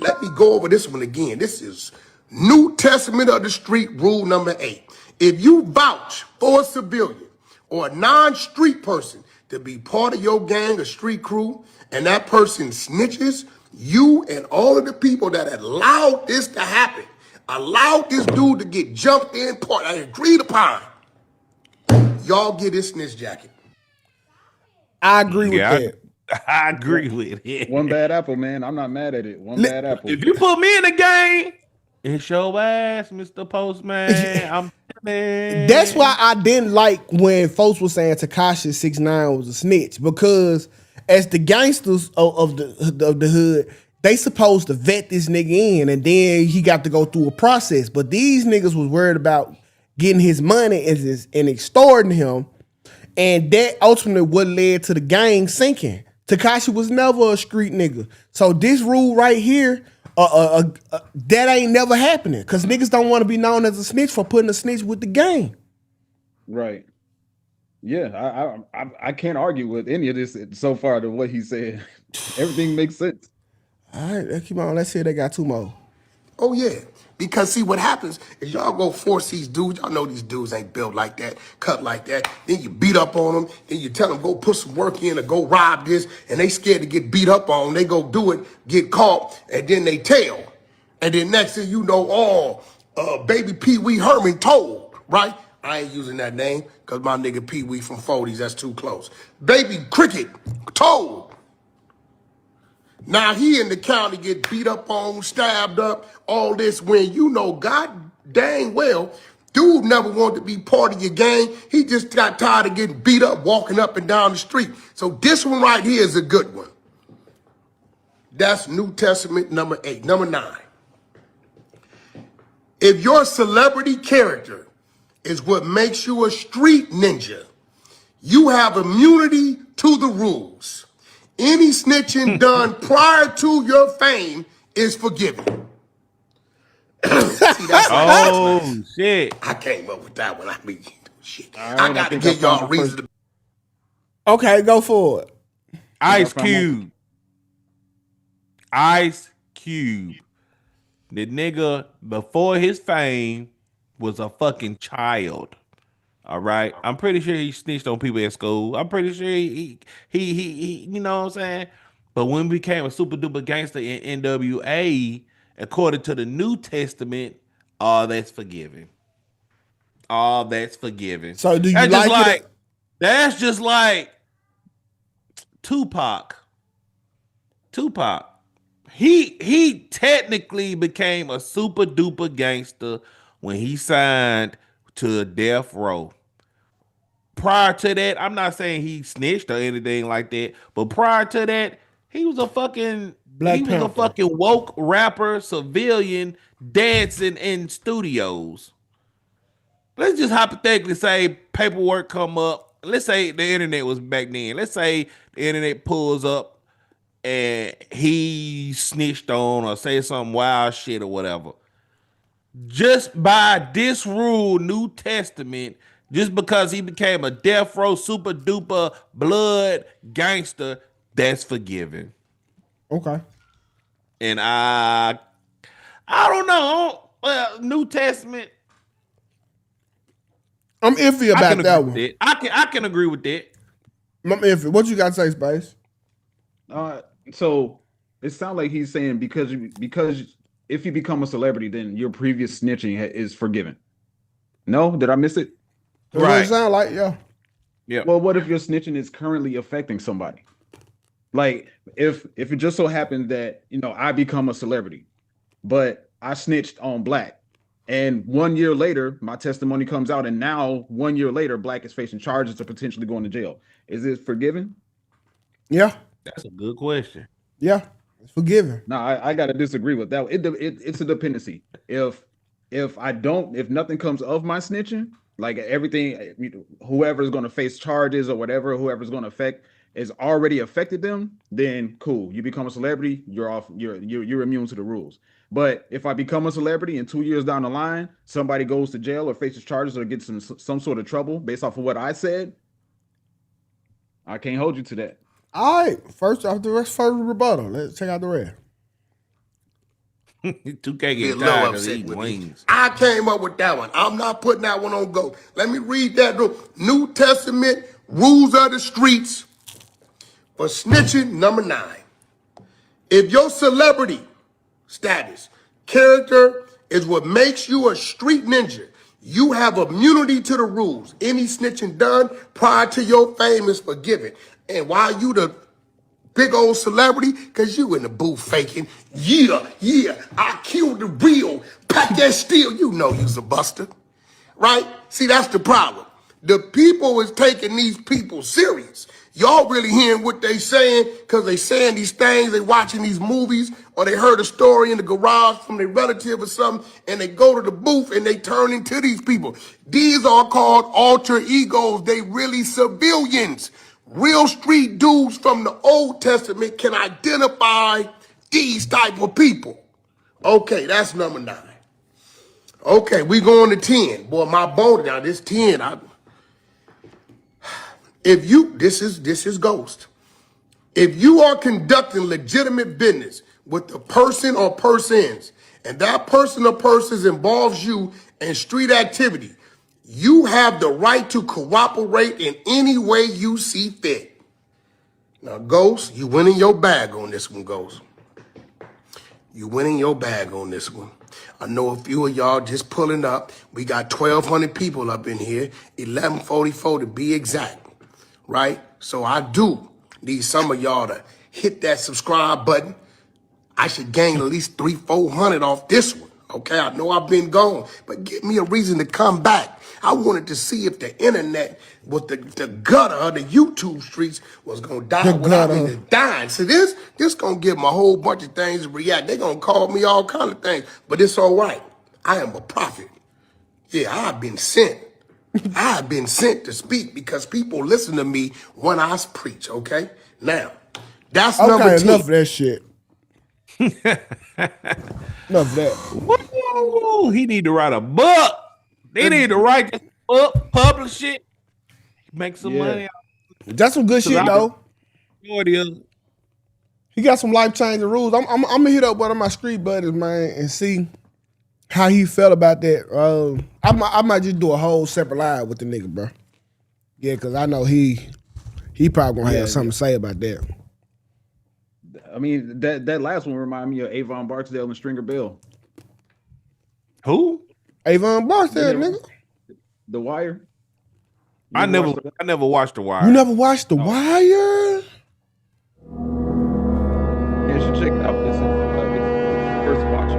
Let me go over this one again. This is New Testament of the Street, rule number 8. If you vouch for a civilian or a non-street person to be part of your gang or street crew, and that person snitches, you and all of the people that allowed this to happen, allowed this dude to get jumped in, agreed upon, y'all get this snitch jacket. I agree with that. I agree with it. One bad apple, man. I'm not mad at it. One bad apple. If you put me in the game, it's your ass, Mr. Postman. I'm telling. That's why I didn't like when folks were saying Tekashi 6ix9ine was a snitch, because as the gangsters of the hood, they supposed to vet this nigga in, and then he got to go through a process. But these niggas was worried about getting his money and extorting him, and that ultimately what led to the gang sinking. Tekashi was never a street nigga. So this rule right here, that ain't never happening, because niggas don't want to be known as a snitch for putting a snitch with the gang. Right. Yeah, I can't argue with any of this so far to what he said. Everything makes sense. All right, let's keep on. Let's see if they got 2 more. Oh, yeah. Because see what happens is y'all go force these dudes. Y'all know these dudes ain't built like that, cut like that. Then you beat up on them. Then you tell them go put some work in or go rob this. And they scared to get beat up on. They go do it, get caught, and then they tell. And then next thing you know, baby Pee Wee Herman told, right? I ain't using that name because my nigga Pee Wee from 40s, that's too close. Baby Cricket told. Now he in the county get beat up on, stabbed up, all this when you know God dang well, dude never wanted to be part of your gang. He just got tired of getting beat up, walking up and down the street. So this one right here is a good one. That's New Testament number 8. Number 9. If your celebrity character is what makes you a street ninja, you have immunity to the rules. Any snitching done prior to your fame is forgiven. See, that's Oh shit! I came up with that one. I mean, shit. All right, I got to think give I found y'all my reason first- to. Okay, go for it. Ice Cube. Ice Cube. The nigga before his fame was a fucking child. All right, I'm pretty sure he snitched on people at school. I'm pretty sure he you know what I'm saying. But when he became a super duper gangster in NWA, according to the New Testament, all that's forgiven. All that's forgiven. So do you That's just like it? That's just like Tupac. Tupac. He technically became a super duper gangster when he signed to Death Row. Prior to that, I'm not saying he snitched or anything like that, but prior to that, he was a fucking woke rapper, civilian, dancing in studios. Let's just hypothetically say paperwork come up. Let's say the internet was back then. Let's say the internet pulls up and he snitched on or say some wild shit or whatever. Just by this rule, New Testament, just because he became a death row super duper blood gangster, that's forgiven. Okay. And I don't know. New Testament. I'm iffy about that one. I can agree with that. I'm iffy. What you got to say, Space? So it sounds like he's saying because if you become a celebrity, then your previous snitching is forgiven. No, did I miss it? That's what it sound like, yeah. Yeah. Well, what if your snitching is currently affecting somebody? Like if it just so happens that I become a celebrity, but I snitched on Black, and 1 year later my testimony comes out, and now 1 year later Black is facing charges or potentially going to jail. Is it forgiven? Yeah. That's a good question. Yeah. It's forgiven. No, I gotta disagree with that. It's a dependency. If nothing comes of my snitching, like everything, whoever's going to face charges or whatever, whoever's going to affect is already affected them, then cool. You become a celebrity, you're off. You're immune to the rules. But if I become a celebrity and 2 years down the line, somebody goes to jail or faces charges or gets some sort of trouble based off of what I said, I can't hold you to that. All right. First rebuttal. Let's check out the rest. 2K get Low tired of upset eating with me. wings. I came up with that one. I'm not putting that one on go. Let me read that New Testament rules of the streets for snitching. Number 9. If your celebrity status, character is what makes you a street ninja, you have immunity to the rules. Any snitching done prior to your fame is forgiven. And while you the big old celebrity, because you in the booth faking, yeah, I killed the real, pack that steel, you know you's a buster, right? See, that's the problem. The people is taking these people serious. Y'all really hearing what they saying because they saying these things, they watching these movies, or they heard a story in the garage from their relative or something, and they go to the booth and they turn into these people. These are called alter egos. They really civilians. Real street dudes from the Old Testament can identify these type of people. Okay, that's number 9. Okay, we going to 10. Boy, my bone now, this 10. This is Ghost. If you are conducting legitimate business with the person or persons and that person or persons involves you in street activity, you have the right to cooperate in any way you see fit. Now, Ghost, you winning your bag on this one, Ghost. You winning your bag on this one. I know a few of y'all just pulling up. We got 1,200 people up in here, 1144 to be exact, right? So I do need some of y'all to hit that subscribe button. I should gain at least 300-400 off this one, okay? I know I've been gone, but give me a reason to come back. I wanted to see if the internet, with the gutter of the YouTube streets, was gonna die without me just dying. So this gonna give them a whole bunch of things to react. They gonna call me all kind of things, but it's all right. I am a prophet. Yeah, I've been sent. I've been sent to speak because people listen to me when I preach, okay? Now, that's number 10. Enough of that shit. Enough of that. Woo, he need to write a book. They need to write this book, publish it, make some money. That's some good shit, though. He got some life-changing rules. I'm gonna hit up one of my street buddies, man, and see how he felt about that. I might just do a whole separate live with the nigga, bro. Yeah, because I know he probably gonna have something to say about that. I mean, that last one reminded me of Avon Barksdale and Stringer Bell. Who? Avon Barksdale, nigga. The Wire. I never watched The Wire. You never watched The Wire? Yeah, you should check it out. It's first watch.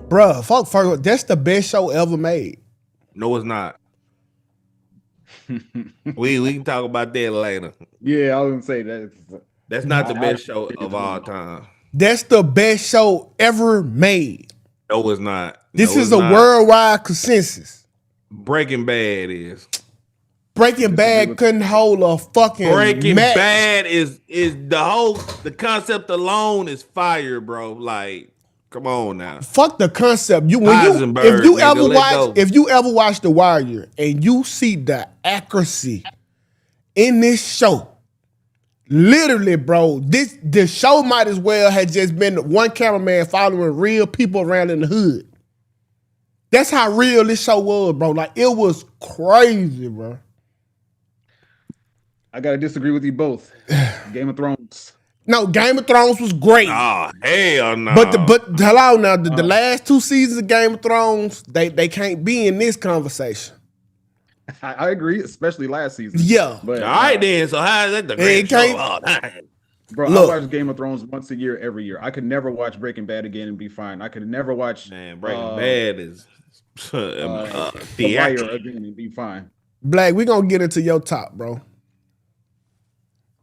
Bruh, fuck, that's the best show ever made. No, it's not. we can talk about that later. Yeah, I was gonna say that. That's not the best show of all time. That's the best show ever made. No, it's not. This is a worldwide consensus. Breaking Bad is. Breaking Bad couldn't hold a fucking Breaking match. Bad is the concept alone is fire, bro. Like, come on now. Fuck the concept. If you ever watch The Wire and you see the accuracy in this show, literally, bro, the show might as well have just been one cameraman following real people around in the hood. That's how real this show was, bro. Like, it was crazy, bro. I gotta disagree with you both. Game of Thrones. No, Game of Thrones was great. Oh, hell no. But hello now, the last 2 seasons of Game of Thrones, they can't be in this conversation. I agree, especially last season. Yeah. But, all right then. So how is that the great show? Bro, look, I watch Game of Thrones once a year, every year. I could never watch Breaking Bad again and be fine. I could never watch Breaking Bad is The Wire again and be fine. Black, we gonna get into your top, bro.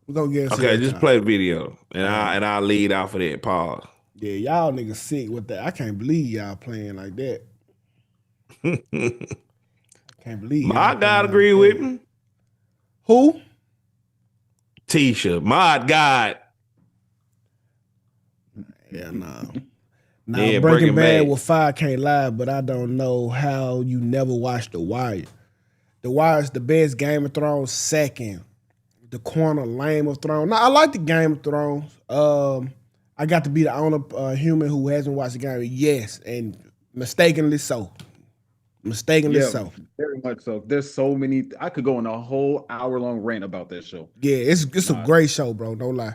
We're gonna get into just top. play the video and I'll lead off of that. Pause. Yeah, y'all niggas sick with that. I can't believe y'all playing like that. Can't believe my God agree with me. Who? Tisha, my God. Yeah, no. Now, Breaking Bad with fire can't lie, but I don't know how you never watched The Wire. The Wire is the best. Game of Thrones second. The corner lame of Thrones. Now, I like the Game of Thrones. I got to be the only human who hasn't watched the game. Yes, and mistakenly so. So. Very much so. There's so many. I could go on a whole hour-long rant about that show. Yeah, it's a great show, bro. Don't lie.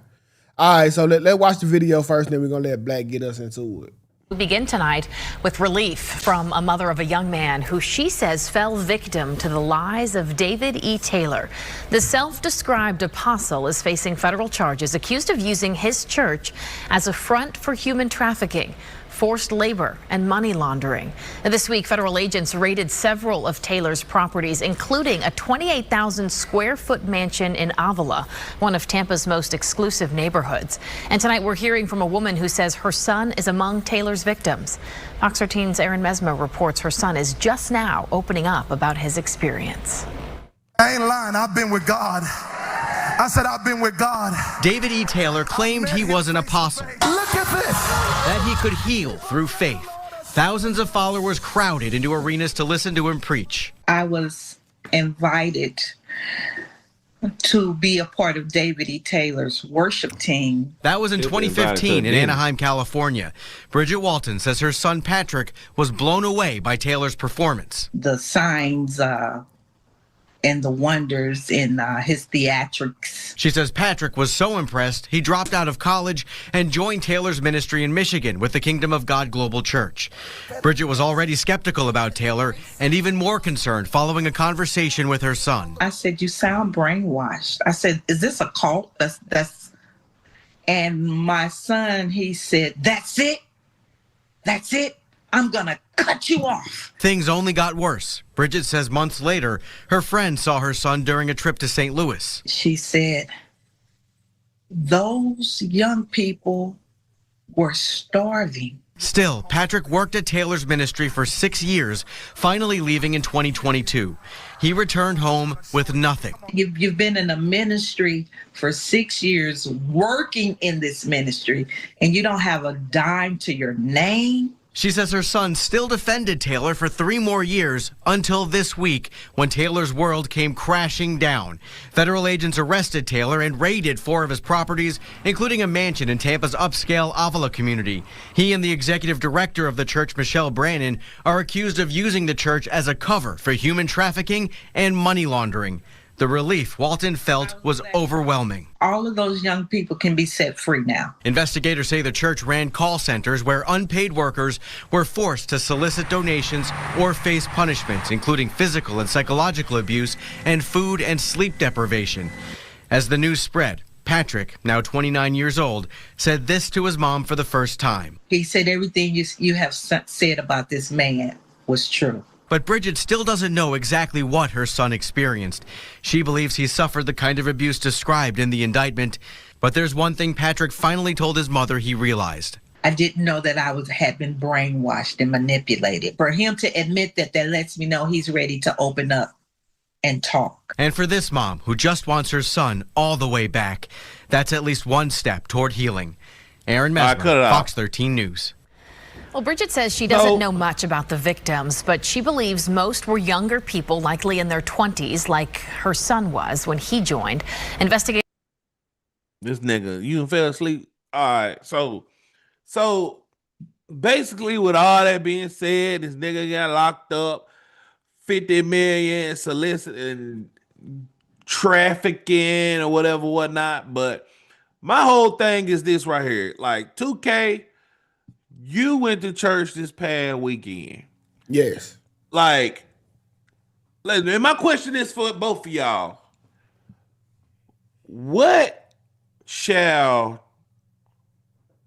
All right, so let's watch the video first, then we're going to let Black get us into it. We begin tonight with relief from a mother of a young man who she says fell victim to the lies of David E. Taylor. The self-described apostle is facing federal charges accused of using his church as a front for human trafficking, forced labor, and money laundering. And this week, federal agents raided several of Taylor's properties, including a 28,000 square foot mansion in Avila, one of Tampa's most exclusive neighborhoods. And tonight we're hearing from a woman who says her son is among Taylor's victims. Fox 13's Aaron Mesmer reports her son is just now opening up about his experience. I ain't lying, I've been with God. I said I've been with God. David E. Taylor claimed he was an apostle. Look at this. That he could heal through faith. Thousands of followers crowded into arenas to listen to him preach. I was invited to be a part of David E. Taylor's worship team. That was in 2015 in Anaheim, California. Bridget Walton says her son Patrick was blown away by Taylor's performance. The signs and the wonders in his theatrics. She says Patrick was so impressed, he dropped out of college and joined Taylor's ministry in Michigan with the Kingdom of God Global Church. Bridget was already skeptical about Taylor and even more concerned following a conversation with her son. I said, "You sound brainwashed." I said, "Is this a cult?" And my son, he said, "That's it. That's it. I'm gonna cut you off." Things only got worse. Bridget says months later, her friend saw her son during a trip to St. Louis. She said, "Those young people were starving." Still, Patrick worked at Taylor's ministry for 6 years, finally leaving in 2022. He returned home with nothing. You've been in a ministry for 6 years, working in this ministry, and you don't have a dime to your name. She says her son still defended Taylor for 3 more years until this week when Taylor's world came crashing down. Federal agents arrested Taylor and raided 4 of his properties, including a mansion in Tampa's upscale Avila community. He and the executive director of the church, Michelle Brannon, are accused of using the church as a cover for human trafficking and money laundering. The relief Walton felt was overwhelming. All of those young people can be set free now. Investigators say the church ran call centers where unpaid workers were forced to solicit donations or face punishments, including physical and psychological abuse and food and sleep deprivation. As the news spread, Patrick, now 29 years old, said this to his mom for the first time. He said, "Everything you have said about this man was true." But Bridget still doesn't know exactly what her son experienced. She believes he suffered the kind of abuse described in the indictment. But there's one thing Patrick finally told his mother he realized. "I didn't know that I had been brainwashed and manipulated." For him to admit that lets me know he's ready to open up and talk. And for this mom, who just wants her son all the way back, that's at least one step toward healing. Aaron Mesmer, Fox 13 News. Well, Bridget says she doesn't know much about the victims, but she believes most were younger people, likely in their 20s, like her son was when he joined. Investigators. This nigga, you fell asleep. All right, so basically, with all that being said, this nigga got locked up, 50 million soliciting, trafficking, or whatever, whatnot. But my whole thing is this right here, like 2K. You went to church this past weekend. Yes. Like, and my question is for both of y'all. What shall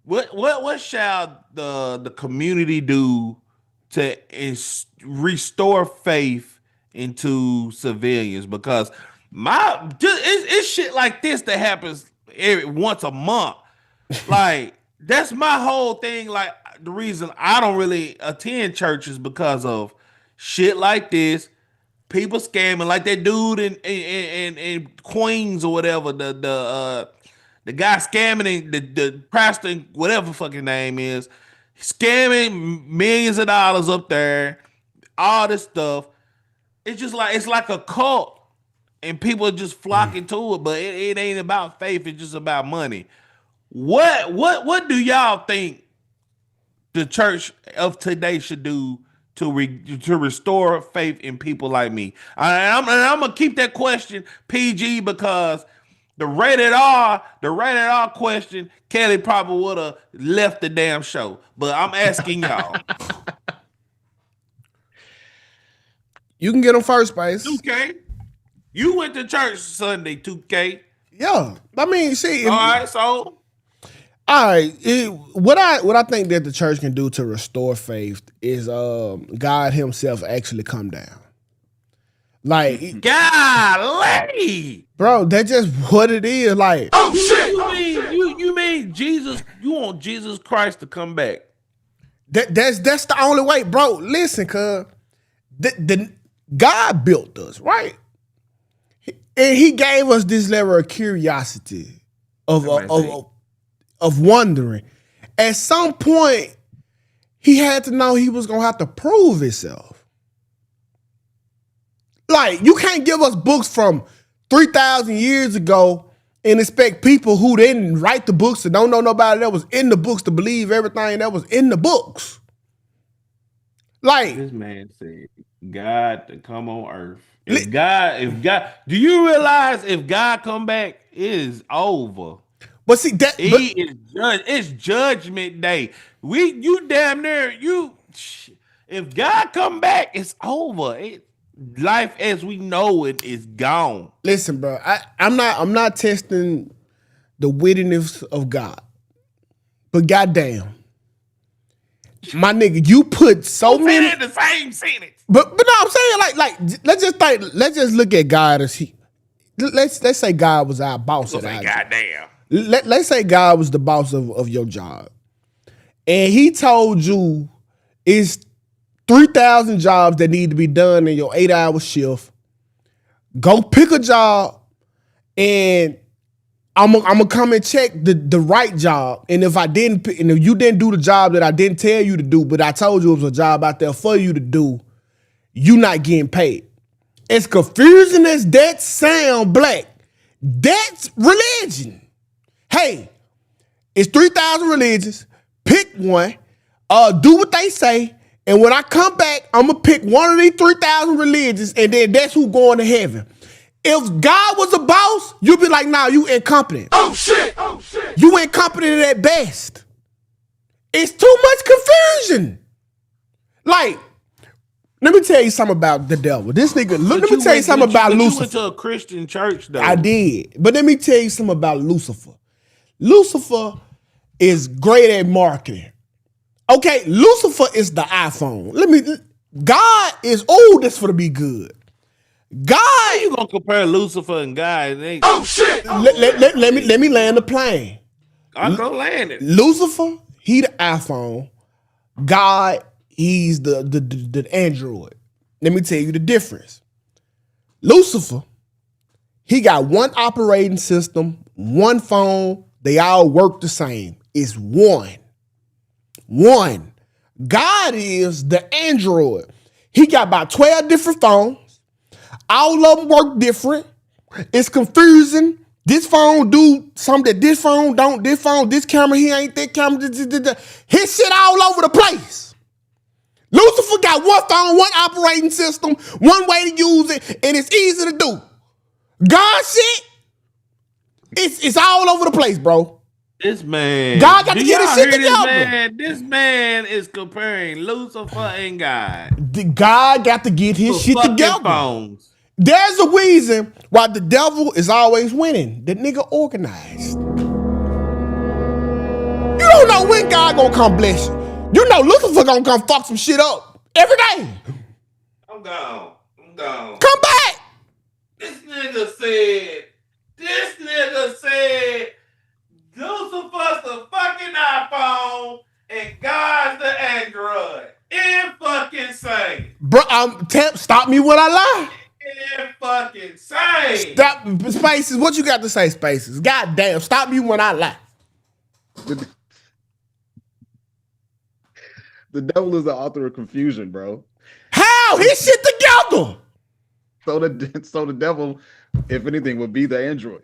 the community do to restore faith into civilians? Because it's shit like this that happens once a month. Like, that's my whole thing. Like, the reason I don't really attend churches because of shit like this, people scamming, like that dude in Queens or whatever, the guy scamming the pastor, whatever fucking name is, scamming millions of dollars up there, all this stuff. It's just like, it's like a cult, and people are just flocking to it, but it ain't about faith. It's just about money. What do y'all think the church of today should do to restore faith in people like me? I'm gonna keep that question PG, because the rated R question, Kelly probably would have left the damn show. But I'm asking y'all. You can get them first, Space. 2K, you went to church Sunday, 2K. Yeah, I mean, see. All right, so. All right, what I think that the church can do to restore faith is God Himself actually come down. Like, golly, bro, that's just what it is. Like, oh shit, you mean Jesus? You want Jesus Christ to come back? That's the only way, bro. Listen, cuz the God built us, right? And He gave us this level of curiosity of wondering. At some point, He had to know He was gonna have to prove Himself. Like, you can't give us books from 3,000 years ago and expect people who didn't write the books and don't know nobody that was in the books to believe everything that was in the books. Like, this man said, God to come on earth. If God, do you realize if God come back, it is over. but see that It's judgment day. You damn near if God come back, it's over. Life as we know it is gone. listen, bro. I'm not testing the wittiness of God, but goddamn, my nigga, you put so many In the same sentence. But no, I'm saying like let's just look at God as let's say God was our boss at our job. Goddamn. Let's say God was the boss of your job, and He told you it's 3,000 jobs that need to be done in your 8-hour shift. Go pick a job, and I'm gonna come and check the right job. And if you didn't do the job that I didn't tell you to do, but I told you it was a job out there for you to do, you not getting paid. As confusing as that sound, Black, that's religion. Hey, it's 3,000 religions. Pick one. Do what they say. And when I come back, I'm going to pick one of these 3,000 religions, and then that's who going to heaven. If God was a boss, you'd be like, nah, you incompetent. Oh, shit. You incompetent at best. It's too much confusion. Like, let me tell you something about the devil. This nigga, let me tell you something about Lucifer. You went to a Christian church, though. I did. But let me tell you something about Lucifer. Lucifer is great at marketing. Okay, Lucifer is the iPhone. God is this for to be good. God. How you gonna compare Lucifer and God? Oh shit! Let me land the plane. I'm gonna land it. Lucifer, he the iPhone. God, he's the Android. Let me tell you the difference. Lucifer, he got one operating system, one phone. They all work the same. It's one. God is the Android. He got about 12 different phones. All of them work different. It's confusing. This phone do something that this phone don't. This camera, he ain't that camera. His shit all over the place. Lucifer got one phone, one operating system, one way to use it, and it's easy to do. God shit, it's all over the place, bro. This man, God got to get his shit together. This man is comparing Lucifer and God. God got to get his shit together. Phones. There's a reason why the devil is always winning. The nigga organized. You don't know when God gonna come bless you. You know Lucifer gonna come fuck some shit up every day. I'm gone. Come back. This nigga said Lucifer's the fucking iPhone and God's the Android. Insane. Bro, stop me when I lie. Insane. Stop, Spaces. What you got to say, Spaces? God damn, stop me when I lie. The devil is the author of confusion, bro. How? His shit together. So the devil, if anything, would be the android.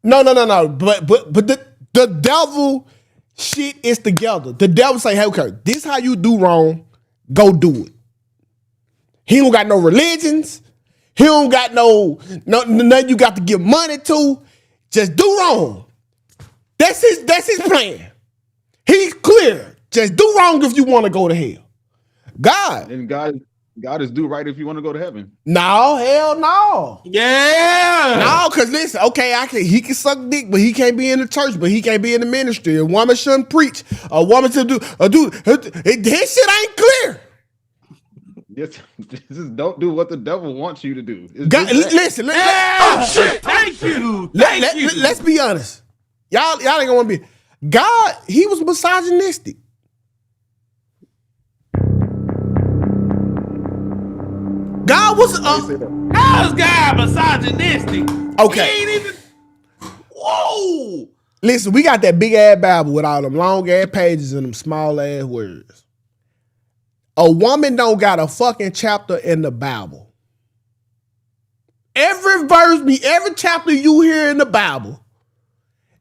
No. But the devil shit is together. The devil say, hey, okay, this how you do wrong. Go do it. He don't got no religions. He don't got nothing you got to give money to. Just do wrong. That's his plan. He's clear. Just do wrong if you want to go to hell. God. And God is do right if you want to go to heaven. No, hell no. Yeah. No, because listen, okay, he can suck dick, but he can't be in the church, but he can't be in the ministry. A woman shouldn't preach. A woman to do his shit ain't clear. Yes, don't do what the devil wants you to do. God, listen. Thank you. Let's be honest. Y'all ain't gonna want to be. God, he was misogynistic. God was How is God misogynistic? Okay. He ain't even. Whoa. Listen, we got that big ass Bible with all them long ass pages and them small ass words. A woman don't got a fucking chapter in the Bible. Every verse, every chapter you hear in the Bible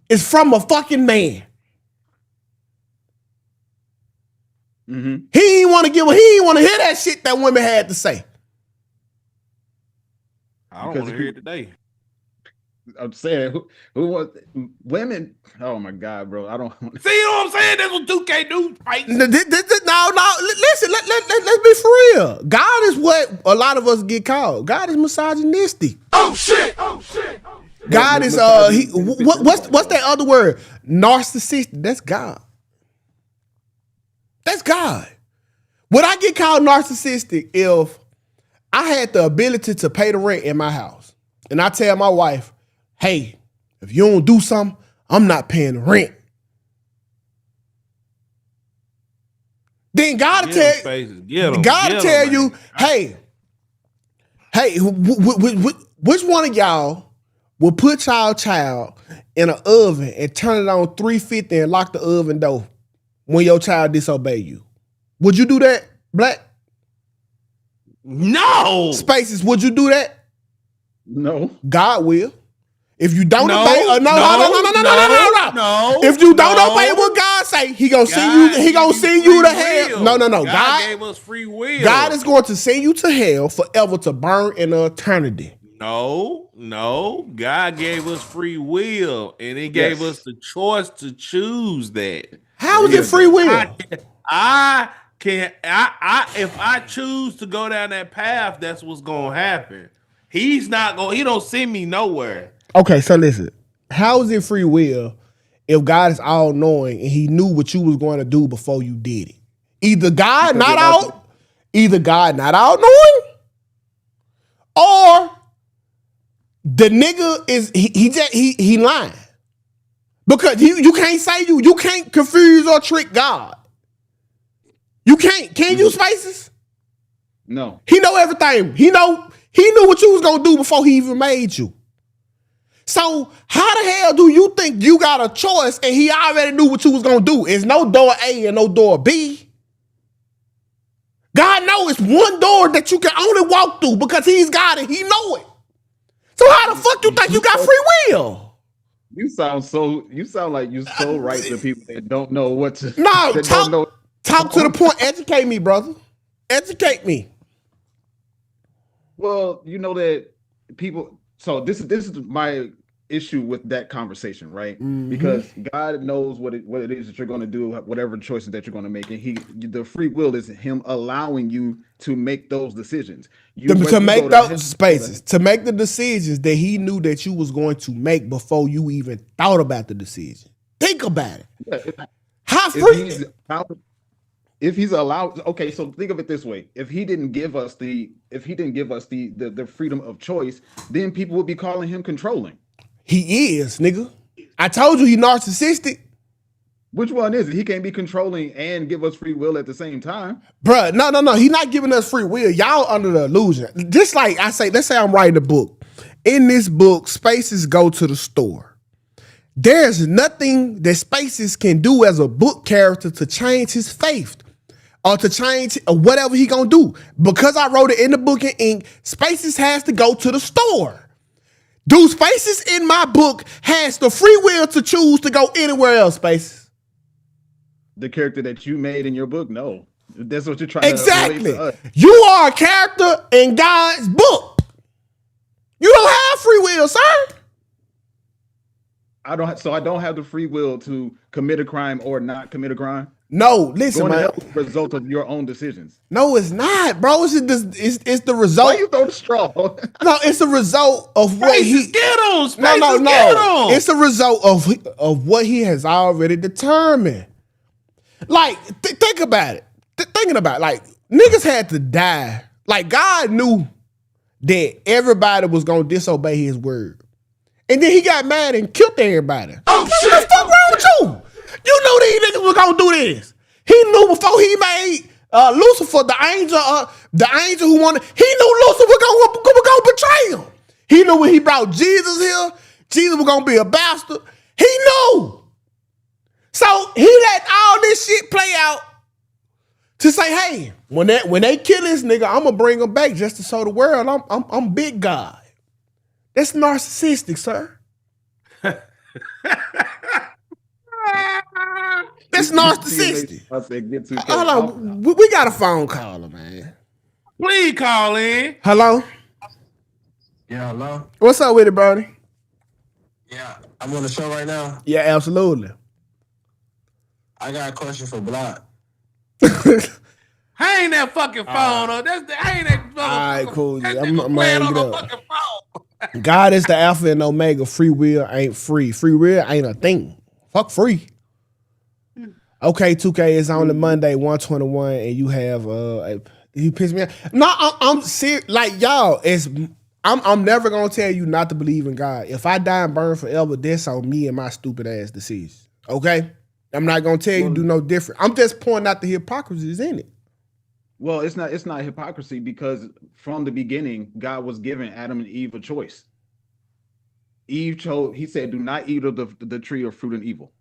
is from a fucking man. Mm-hmm. He ain't want to hear that shit that women had to say. I don't want to hear it today. I'm saying, who wants women? Oh my God, bro! I don't see. You know what I'm saying? That's what Tukay do. Right? No. Listen. Let's be for real. God is what a lot of us get called. God is misogynistic. Oh shit! God is what's that other word? Narcissistic. That's God. That's God. Would I get called narcissistic if I had the ability to pay the rent in my house and I tell my wife, hey, if you don't do something, I'm not paying the rent. Then God will tell you, hey, which one of y'all will put y'all child in an oven and turn it on 350 and lock the oven door when your child disobey you? Would you do that, Black? No. Spaces, would you do that? No. God will. If you don't obey, no. If you don't obey what God say, He gonna send you to hell. No. God gave us free will. God is going to send you to hell forever to burn in eternity. No. God gave us free will, and He gave us the choice to choose that. How is it free will? If I choose to go down that path, that's what's gonna happen. He don't send me nowhere. Okay, so listen. How is it free will if God is all knowing and He knew what you was going to do before you did it? Either God not all knowing, or the nigga is he lying. Because you can't say you can't confuse or trick God. You can't. Can you, Spaces? No. He know everything. He knew what you was gonna do before He even made you. So how the hell do you think you got a choice and He already knew what you was gonna do? It's no door A and no door B. God knows it's one door that you can only walk through because He's God and He know it. So how the fuck you think you got free will? You sound like you're so right to people that don't know what to. No, talk to the point. Educate me, brother. Educate me. Well, you know that people. So this is my issue with that conversation, right? Mm-hmm. Because God knows what it is that you're going to do, whatever choices that you're going to make, and the free will is Him allowing you to make those decisions. To make the decisions that He knew that you was going to make before you even thought about the decision. Think about it. Yeah, how free? If he's allowed, okay, so think of it this way: if he didn't give us the freedom of choice, then people would be calling Him controlling. He is, nigga. I told you he narcissistic. Which one is it? He can't be controlling and give us free will at the same time. Bruh, no. He's not giving us free will. Y'all under the illusion. Just like I say, let's say I'm writing a book. In this book, Spaces go to the store. There's nothing that Spaces can do as a book character to change his faith or to change whatever he gonna do. Because I wrote it in the book in ink, Spaces has to go to the store. Do Spaces in my book has the free will to choose to go anywhere else, Spaces? The character that you made in your book, no. That's what you're trying exactly. to relate to us. You are a character in God's book. You don't have free will, sir. I don't have the free will to commit a crime or not commit a crime. No, listen, man. It's the result of your own decisions. No, it's not, bro. It's the result. Why you throw the straw? No, it's the result of what he. Get on, no. It's the result of what he has already determined. Like, think about it. Thinking about it, like niggas had to die. Like God knew that everybody was gonna disobey His word, and then He got mad and killed everybody. Oh shit! What the fuck wrong with you? You knew these niggas was gonna do this. He knew before He made Lucifer the angel who wanted. He knew Lucifer was gonna betray Him. He knew when He brought Jesus here, Jesus was gonna be a bastard. He knew. So He let all this shit play out to say, hey, when they kill this nigga, I'm gonna bring him back just to show the world I'm big God. That's narcissistic, sir. That's narcissistic. Hold on, we got a phone caller, man. Please call in. Hello? Yeah, hello? What's up with it, Brody? Yeah, I'm on the show right now. Yeah, absolutely. I got a question for Block. Hang that fucking phone up. Hang that fucking. All right, cool. That Yeah, nigga I'm playing hang on it the up. fucking phone. God is the Alpha and Omega. Free will ain't free. Free will ain't a thing. Fuck free. Okay, Tukay is on the Monday, 121, and you have you piss me off. No, I'm serious. Like y'all, I'm never gonna tell you not to believe in God. If I die and burn forever, that's on me and my stupid ass decision. Okay, I'm not gonna tell you do no different. I'm just pointing out the hypocrisies in it. Well, it's not hypocrisy because from the beginning, God was giving Adam and Eve a choice. Eve chose, he said, do not eat of the tree of fruit and evil.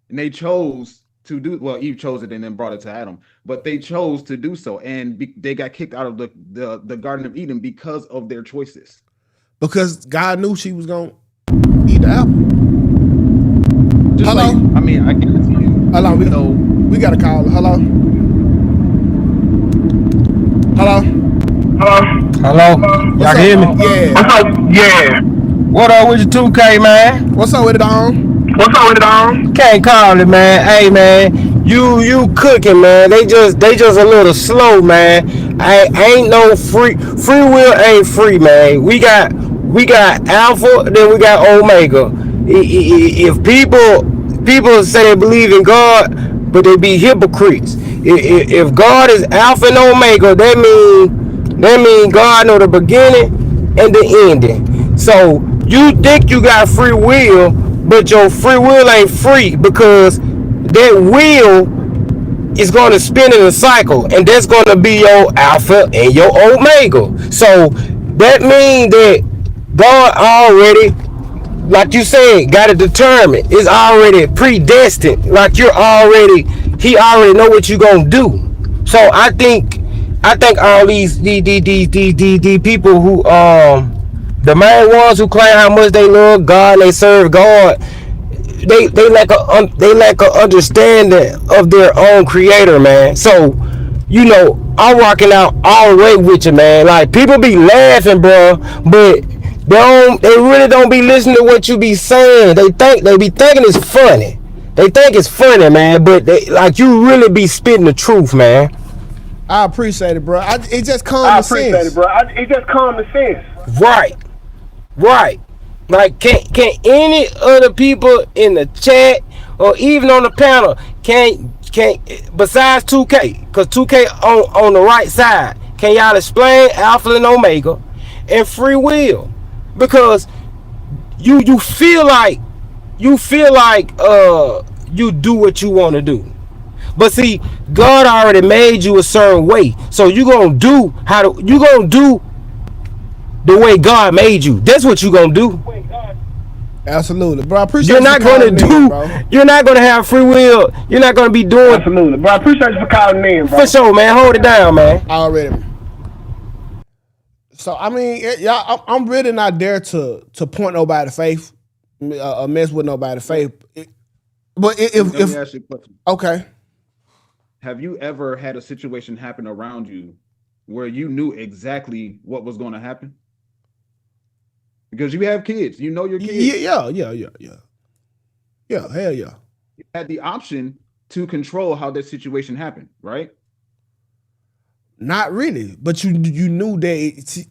And they chose to do, well, Eve chose it and then brought it to Adam, but they chose to do so. And they got kicked out of the Garden of Eden because of their choices. Because God knew she was going to eat the apple. Just hello? Like, I mean, I guarantee you. Hello, we got a caller. Hello? Hello? Hello? Y'all can hear me? Yeah. What's up? Yeah. What up with your 2K, man? What's up with it on? Can't call it, man. Hey, man, you cooking, man. They just a little slow, man. Ain't no free will ain't free, man. We got Alpha, then we got Omega. If people say they believe in God, but they be hypocrites. If God is Alpha and Omega, that mean God know the beginning and the ending. So you think you got free will, but your free will ain't free because that wheel is going to spin in a cycle, and that's going to be your Alpha and your Omega. So that means that God already, like you said, got it determined. It's already predestined. Like he already know what you're gonna do. So I think all these people who the main ones who claim how much they love God and they serve God, they lack a understanding of their own creator, man. So, you know, I'm rocking out all the way with you, man. Like, people be laughing, bro, but they really don't be listening to what you be saying. They be thinking it's funny. They think it's funny, man, but you really be spitting the truth, man. I appreciate it, bro. It just common sense. Right. Like, can any other people in the chat or even on the panel can't besides 2K, because 2K on the right side, can y'all explain Alpha and Omega and free will? Because you feel like you do what you want to do, but see, God already made you a certain way, so you gonna do the way God made you. That's what you gonna do. Absolutely, bro. I appreciate You're not gonna You're not gonna have free will. You're not gonna be doing. Absolutely, bro. I appreciate you for calling in, bro. For sure, man. Hold it down, man. Already. So I mean, y'all, I'm really not there to point nobody's faith, mess with nobody's faith. But if Let me ask you a question. Okay, have you ever had a situation happen around you where you knew exactly what was going to happen? Because you have kids, you know your kids. Yeah, hell yeah. You had the option to control how this situation happened, right? Not really, but you knew that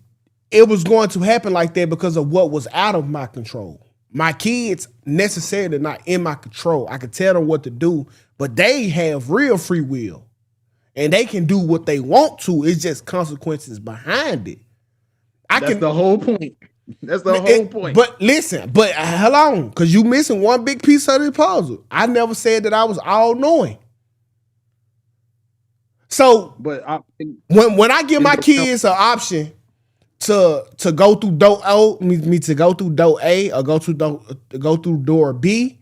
it was going to happen like that because of what was out of my control. My kids necessarily not in my control. I could tell them what to do, but they have real free will, and they can do what they want to. It's just consequences behind it. That's the whole point. That's the whole point. But listen, hold on, because you missing one big piece of the puzzle. I never said that I was all knowing. So, but when I give my kids an option to go through door O, to go through door A or go through door B,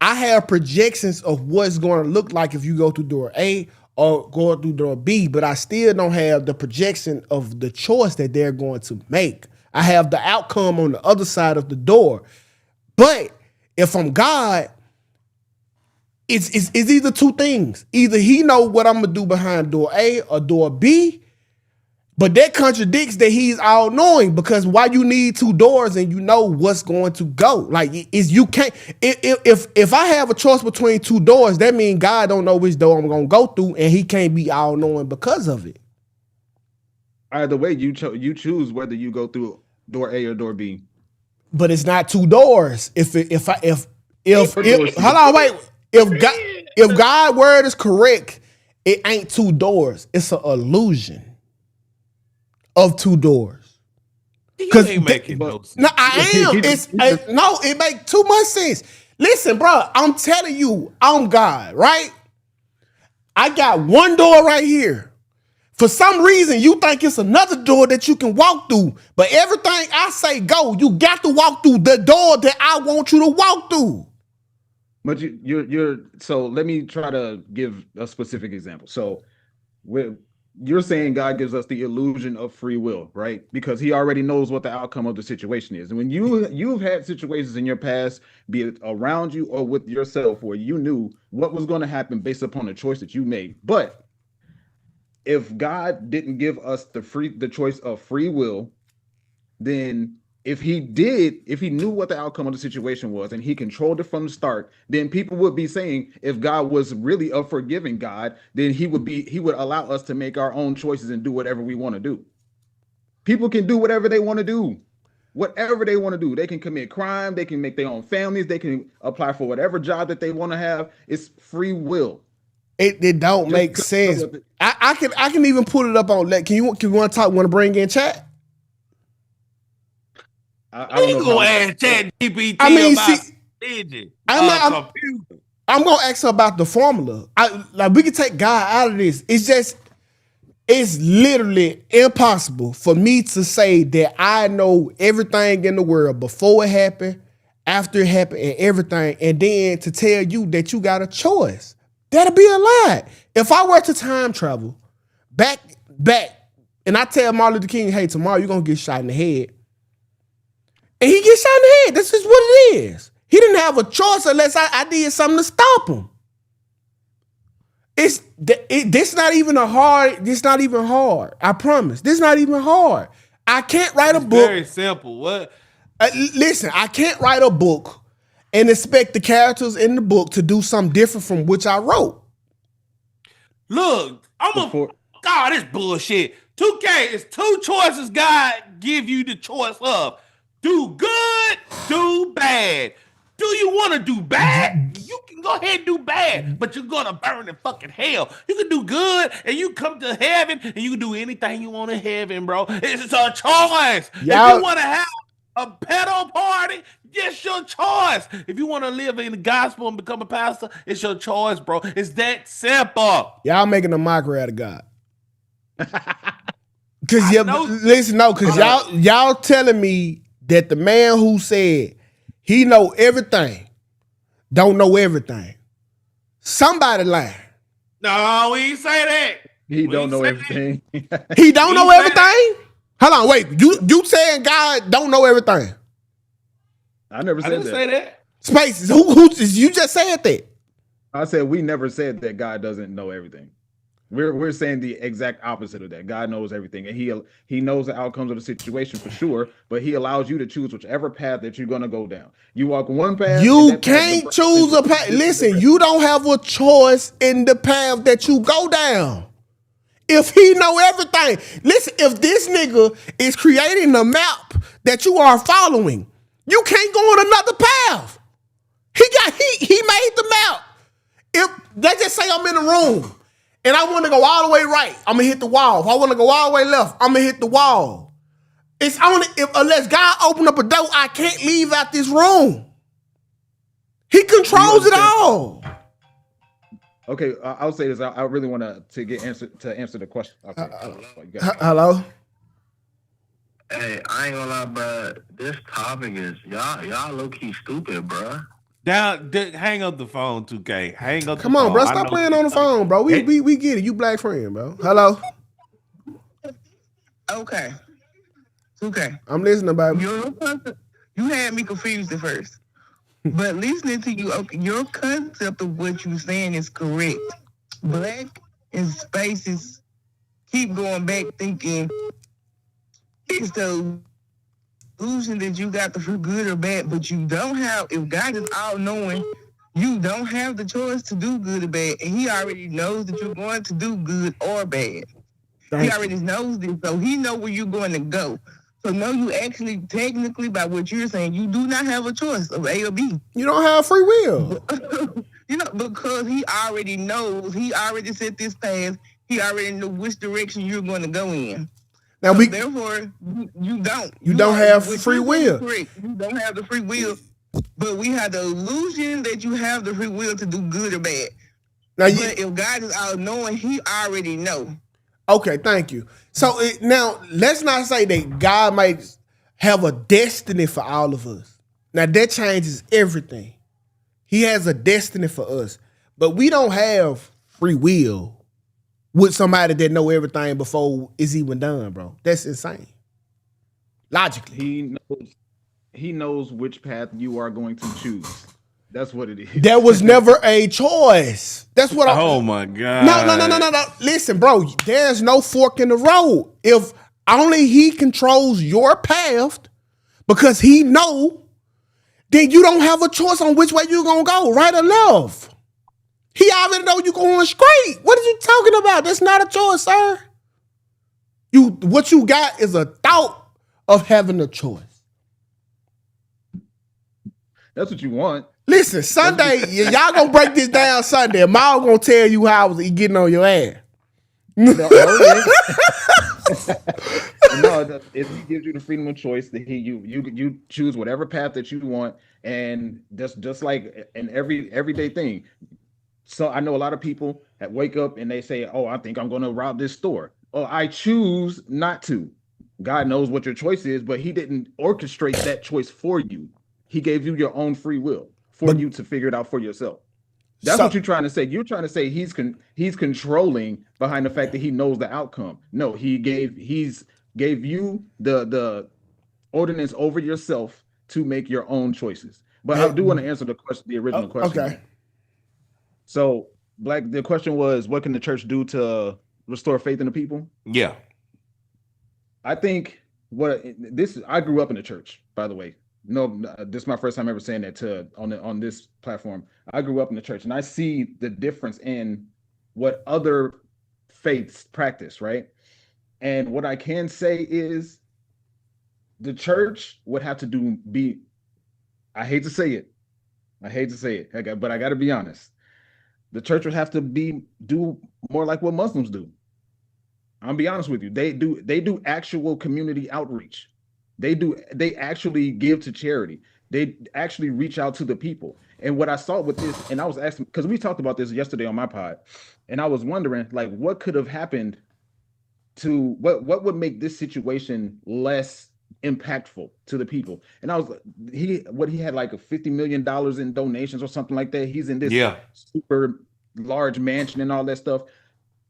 I have projections of what's going to look like if you go through door A or go through door B, but I still don't have the projection of the choice that they're going to make. I have the outcome on the other side of the door. But if I'm God, it's either two things. Either he know what I'm gonna do behind door A or door B, but that contradicts that he's all knowing, because why you need two doors and you know what's going to go? Like, is you can't, if I have a choice between two doors, that means God don't know which door I'm gonna go through, and he can't be all knowing because of it. Either way, you choose whether you go through door A or door B. But it's not two doors. If hold on, wait. If God's word is correct, it ain't two doors. It's an illusion of two doors. You ain't making no sense. No, I am. No, it makes too much sense. Listen, bro, I'm telling you, I'm God, right? I got one door right here. For some reason, you think it's another door that you can walk through, but everything I say go, you got to walk through the door that I want you to walk through. But you're so let me try to give a specific example. So you're saying God gives us the illusion of free will, right? Because he already knows what the outcome of the situation is. And when you've had situations in your past, be it around you or with yourself, where you knew what was going to happen based upon the choice that you made. But if God didn't give us the choice of free will, then if he knew what the outcome of the situation was and he controlled it from the start, then people would be saying, if God was really a forgiving God, then he would allow us to make our own choices and do whatever we want to do. People can do whatever they want to do. Whatever they want to do. They can commit crime, they can make their own families, they can apply for whatever job that they want to have. It's free will. It don't make sense. I can even put it up on. Can you want to bring in chat? I don't know. Ask Chat GPT about I'm gonna ask her about the formula. We can take God out of this. It's literally impossible for me to say that I know everything in the world before it happened, after it happened, and everything, and then to tell you that you got a choice. That'll be a lie. If I were to time travel back, and I tell Martin Luther King, hey, tomorrow you're gonna get shot in the head. And he gets shot in the head. This is what it is. He didn't have a choice unless I did something to stop him. This not even hard. I promise. This not even hard. I can't write a book. Very simple. What? Listen, I can't write a book and expect the characters in the book to do something different from which I wrote. Look, God, this bullshit. Tukay is two choices God give you the choice of. Do good, do bad. Do you want to do bad? You can go ahead and do bad, but you're going to burn in fucking hell. You can do good and you come to heaven and you can do anything you want in heaven, bro. It's a choice. If you want to have a pedo party, it's your choice. If you want to live in the gospel and become a pastor, it's your choice, bro. It's that simple. Y'all making a mockery out of God. Because y'all telling me that the man who said he know everything don't know everything. Somebody lying. No, we ain't say that. He don't know everything. He don't know everything? Hold on, wait. You saying God don't know everything? I never said that. Say that. Spaces. Who you just said that? I said we never said that God doesn't know everything. We're saying the exact opposite of that. God knows everything, and he knows the outcomes of the situation for sure, but he allows you to choose whichever path that you're gonna go down. You walk one path. You can't choose a path. Listen, you don't have a choice in the path that you go down. If he know everything, listen, if this nigga is creating a map that you are following, you can't go on another path. He made the map. If let's just say I'm in a room and I want to go all the way right, I'm gonna hit the wall. If I want to go all the way left, I'm gonna hit the wall. It's only unless God open up a door, I can't leave out this room. He controls it all. Okay, I'll say this. I really want to answer the question. Okay. Hello. Hey, I ain't gonna lie, bro. This topic is y'all low key stupid, bro. Hang up the phone, Tukay. Hang up. Come on, bro. Stop playing on the phone, bro. We get it. You black friend, bro. Hello. Okay. Okay. I'm listening, baby. You had me confused at first. But listening to you, okay, your concept of what you're saying is correct. Black and spaces keep going back thinking it's the illusion that you got to feel good or bad, but you don't have, if God is all knowing, you don't have the choice to do good or bad. And he already knows that you're going to do good or bad. He already knows this, so he knows where you're going to go. So no, you actually, technically, by what you're saying, you do not have a choice of A or B. You don't have free will. Because he already knows. He already set this path. He already knew which direction you're going to go in. Now so therefore, you don't. You don't have free will. Correct. You don't have the free will. But we have the illusion that you have the free will to do good or bad. But if God is all knowing, he already know. Okay, thank you. So now let's not say that God might have a destiny for all of us. Now that changes everything. He has a destiny for us, but we don't have free will with somebody that know everything before it's even done, bro. That's insane. Logically, he knows which path you are going to choose. That's what it is. There was never a choice. That's what Oh my God. No. Listen, bro, there's no fork in the road. If only he controls your path because he know, then you don't have a choice on which way you're going to go, right or left. He already know you're going straight. What are you talking about? That's not a choice, sir. What you got is a thought of having a choice. That's what you want. Listen, Sunday, y'all gonna break this down Sunday. Maul gonna tell you how he getting on your ass. No, if he gives you the freedom of choice, that you choose whatever path that you want, and just like in everyday thing. So I know a lot of people that wake up and they say, "Oh, I think I'm going to rob this store." Oh, I choose not to. God knows what your choice is, but he didn't orchestrate that choice for you. He gave you your own free will for you to figure it out for yourself. That's what you're trying to say. You're trying to say he's controlling behind the fact that he knows the outcome. No, he gave you the ordinance over yourself to make your own choices. But I do want to answer the original question. Okay. So, Black, the question was, what can the church do to restore faith in the people? Yeah. I think I grew up in the church, by the way. No, this is my first time ever saying that on this platform. I grew up in the church, and I see the difference in what other faiths practice, right? And what I can say is the church would have to I hate to say it, but I got to be honest. The church would have to do more like what Muslims do. I'll be honest with you. They do actual community outreach. They actually give to charity. They actually reach out to the people. And what I saw with this, and I was asking, because we talked about this yesterday on my pod, and I was wondering, like, what could have happened to what would make this situation less impactful to the people? And he had like a $50 million in donations or something like that. He's in this super large mansion and all that stuff.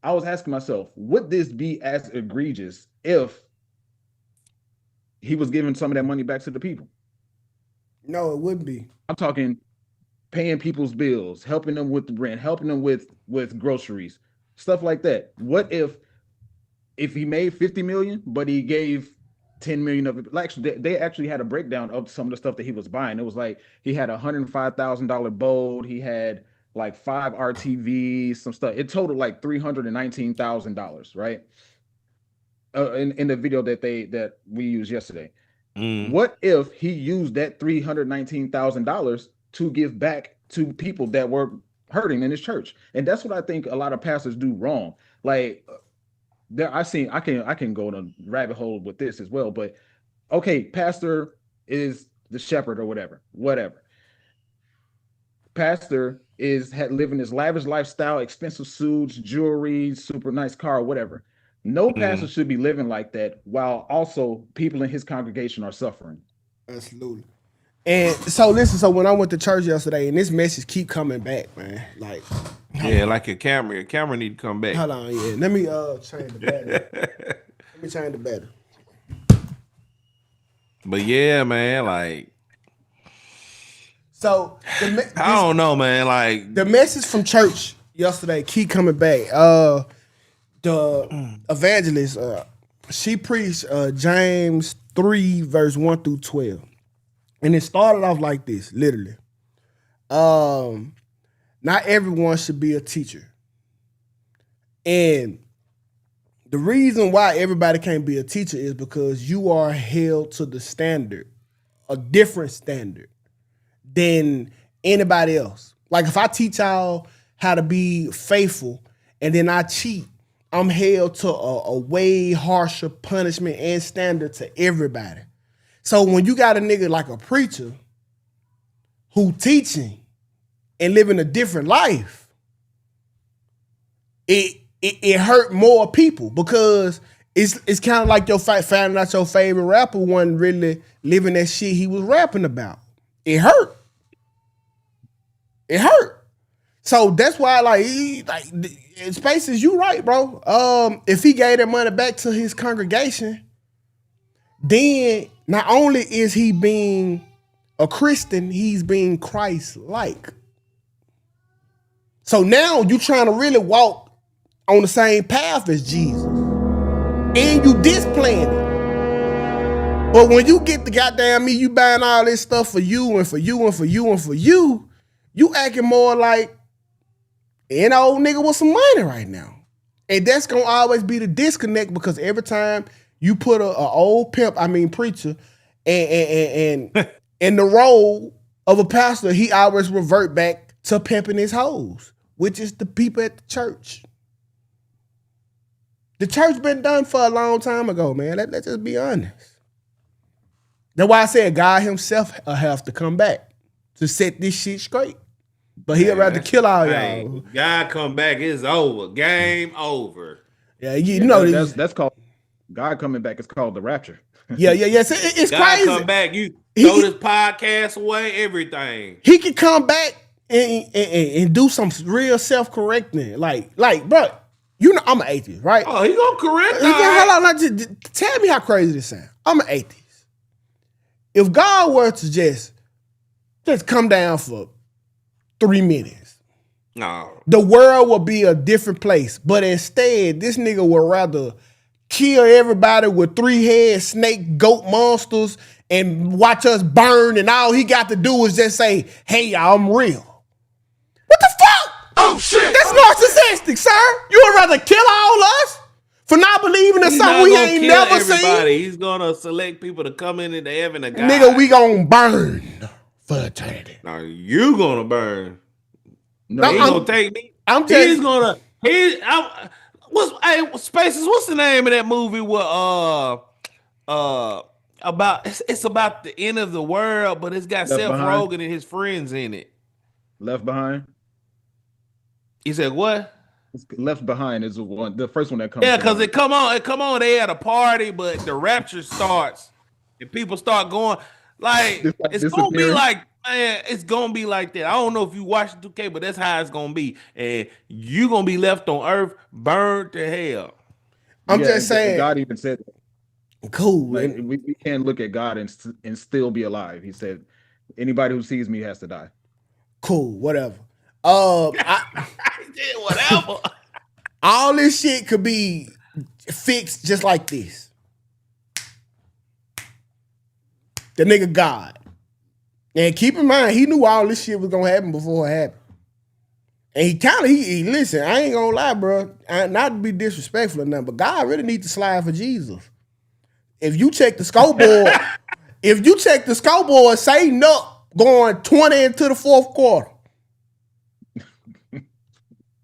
I was asking myself, would this be as egregious if he was giving some of that money back to the people? No, it wouldn't be. I'm talking paying people's bills, helping them with the rent, helping them with groceries, stuff like that. What if he made 50 million, but he gave 10 million of it? Actually, they actually had a breakdown of some of the stuff that he was buying. It was like he had a $105,000 boat. He had like 5 RTVs, some stuff. It totaled like $319,000, right? In the video that we used yesterday. What if he used that $319,000 to give back to people that were hurting in his church? And that's what I think a lot of pastors do wrong. Like I can go on a rabbit hole with this as well, but okay, pastor is the shepherd or whatever. Pastor is living this lavish lifestyle, expensive suits, jewelry, super nice car, whatever. No pastor should be living like that while also people in his congregation are suffering. Absolutely. And so listen, so when I went to church yesterday, and this message keep coming back, man. Like, like a camera need to come back. Hold on, Let me change the battery. Let me change the battery. But yeah, man, like So I don't know, man. Like the message from church yesterday keep coming back. The evangelist, she preached James 3, verse 1 through 12. And it started off like this, literally. Not everyone should be a teacher. And the reason why everybody can't be a teacher is because you are held to the standard, a different standard than anybody else. Like if I teach y'all how to be faithful and then I cheat, I'm held to a way harsher punishment and standard to everybody. So when you got a nigga like a preacher who teaching and living a different life, it hurt more people because it's kind of like your finding out your favorite rapper wasn't really living that shit he was rapping about. It hurt. It hurt. So that's why, like Spaces, you right, bro. If he gave that money back to his congregation, then not only is he being a Christian, he's being Christ-like. So now you trying to really walk on the same path as Jesus. And you displaying it. But when you get the goddamn me, you buying all this stuff for you and for you and for you and for you, you acting more like an old nigga with some money right now. And that's gonna always be the disconnect because every time you put a old preacher, and in the role of a pastor, he always revert back to pimping his hoes, which is the people at the church. The church been done for a long time ago, man. Let's just be honest. That's why I said God himself will have to come back to set this shit straight. But he'd rather kill all y'all. God come back, it's over. Game over. Yeah, you know that's called God coming back. It's called the rapture. Yeah. It's God crazy. come back. You throw this podcast away, everything. He could come back and do some real self-correcting. Like, bro, you know I'm an atheist, right? Oh, he gonna correct Hold on, just tell me how crazy this sounds. I'm an atheist. If God were to just come down for 3 minutes, no, the world would be a different place. But instead, this nigga would rather kill everybody with 3-head snake goat monsters and watch us burn, and all he got to do is just say, hey, y'all, I'm real. What the fuck? Oh, shit. That's narcissistic, sir. You would rather kill all us for not believing in something we ain't never seen? He's gonna select people to come into heaven to God. Nigga, we gonna burn for eternity. Now you gonna burn. No, he gonna take me. Spaces, what's the name of that movie with about it's about the end of the world, but it's got Seth Rogen and his friends in it. Left Behind. He said what? Left Behind is the first one that comes. Yeah, because it come on. They at a party, but the rapture starts and people start going like it's gonna be like, man, it's gonna be like that. I don't know if you watch Tukay, but that's how it's gonna be, and you gonna be left on earth, burned to hell. I'm just saying. God even said that. Cool. Like, we can't look at God and still be alive. He said, anybody who sees me has to die. Cool, whatever. Whatever. All this shit could be fixed just like this. The nigga God. And keep in mind, he knew all this shit was gonna happen before it happened. And he listen, I ain't gonna lie, bro. Not to be disrespectful or nothing, but God really needs to slide for Jesus. If you check the scoreboard, Satan up going 20 into the fourth quarter.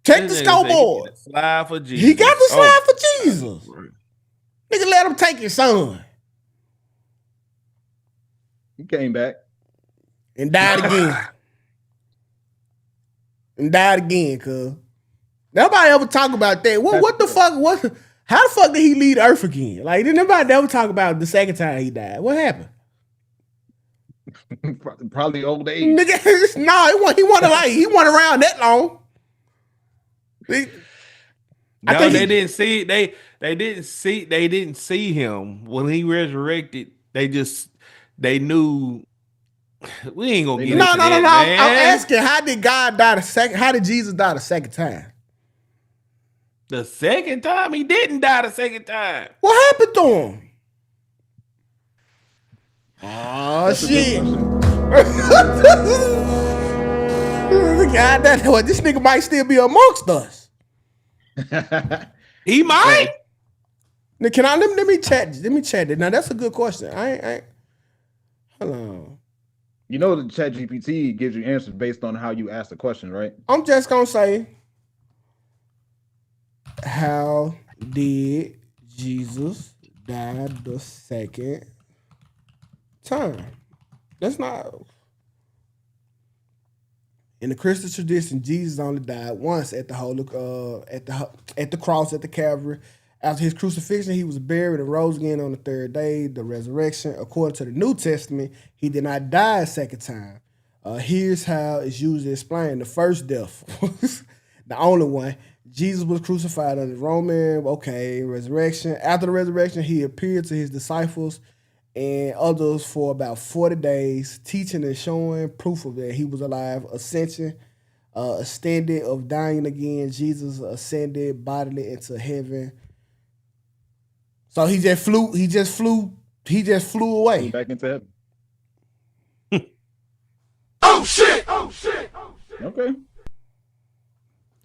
Check the scoreboard. Slide for Jesus. He got to slide for Jesus. Nigga, let him take your son. He came back. And died again. Cuz. Nobody ever talk about that. What the fuck? How the fuck did he leave Earth again? Like, did nobody ever talk about the second time he died? What happened? Probably old age. Nigga, no, he wasn't around that long. They didn't see him when he resurrected. They just they knew. We ain't gonna get No. into that, man. I'm asking, how did God die the second? How did Jesus die the second time? The second time he didn't die. The second time. What happened to him? Oh shit! God, this nigga might still be amongst us. He might. Now, can I let me chat? Let me chat it. Now that's a good question. I hold on. You know the ChatGPT gives you answers based on how you ask the question, right? I'm just gonna say, how did Jesus die the second time? That's not. In the Christian tradition, Jesus only died once at the at the cross at the Calvary. After his crucifixion, he was buried and rose again on the third day. The resurrection, according to the New Testament, he did not die a second time. Here's how it's usually explained: the first death, the only one. Jesus was crucified under Roman. Okay, resurrection. After the resurrection, he appeared to his disciples and others for about 40 days, teaching and showing proof of that he was alive. Ascension, ascended of dying again. Jesus ascended bodily into heaven. So he just flew away. Back into heaven. Oh shit! Okay.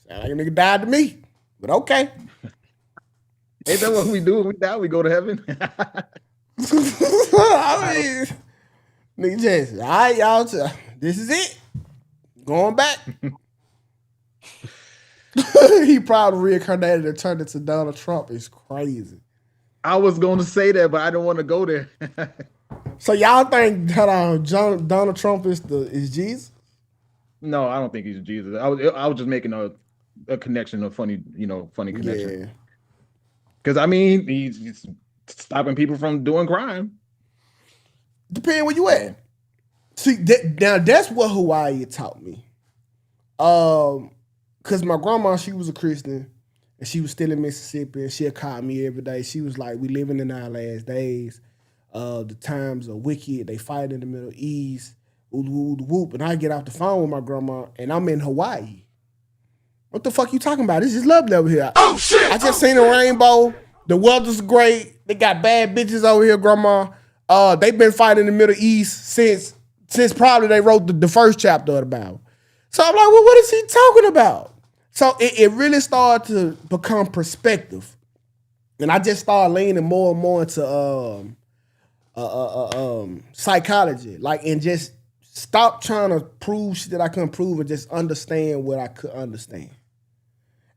Sound like a nigga died to me, but okay. Ain't that what we do? When we die, we go to heaven. I mean, nigga just, all right, y'all, this is it. Going back. He probably reincarnated and turned into Donald Trump. It's crazy. I was going to say that, but I don't want to go there. So y'all think that Donald Trump is Jesus? No, I don't think he's Jesus. I was just making a connection, a funny connection. Yeah. Because I mean, he's stopping people from doing crime. Depending where you at. See, now that's what Hawaii taught me. Because my grandma, she was a Christian, and she was still in Mississippi, and she'll call me every day. She was like, we living in our last days. The times are wicked. They fight in the Middle East. Whoop. And I get off the phone with my grandma, and I'm in Hawaii. What the fuck you talking about? This is lovely over here. Oh shit! I just seen a rainbow. The weather's great. They got bad bitches over here, grandma. They've been fighting in the Middle East since probably they wrote the first chapter of the Bible. So I'm like, well, what is he talking about? So it really started to become perspective. And I just started leaning more and more into psychology. Like, and just stop trying to prove shit that I couldn't prove and just understand what I could understand.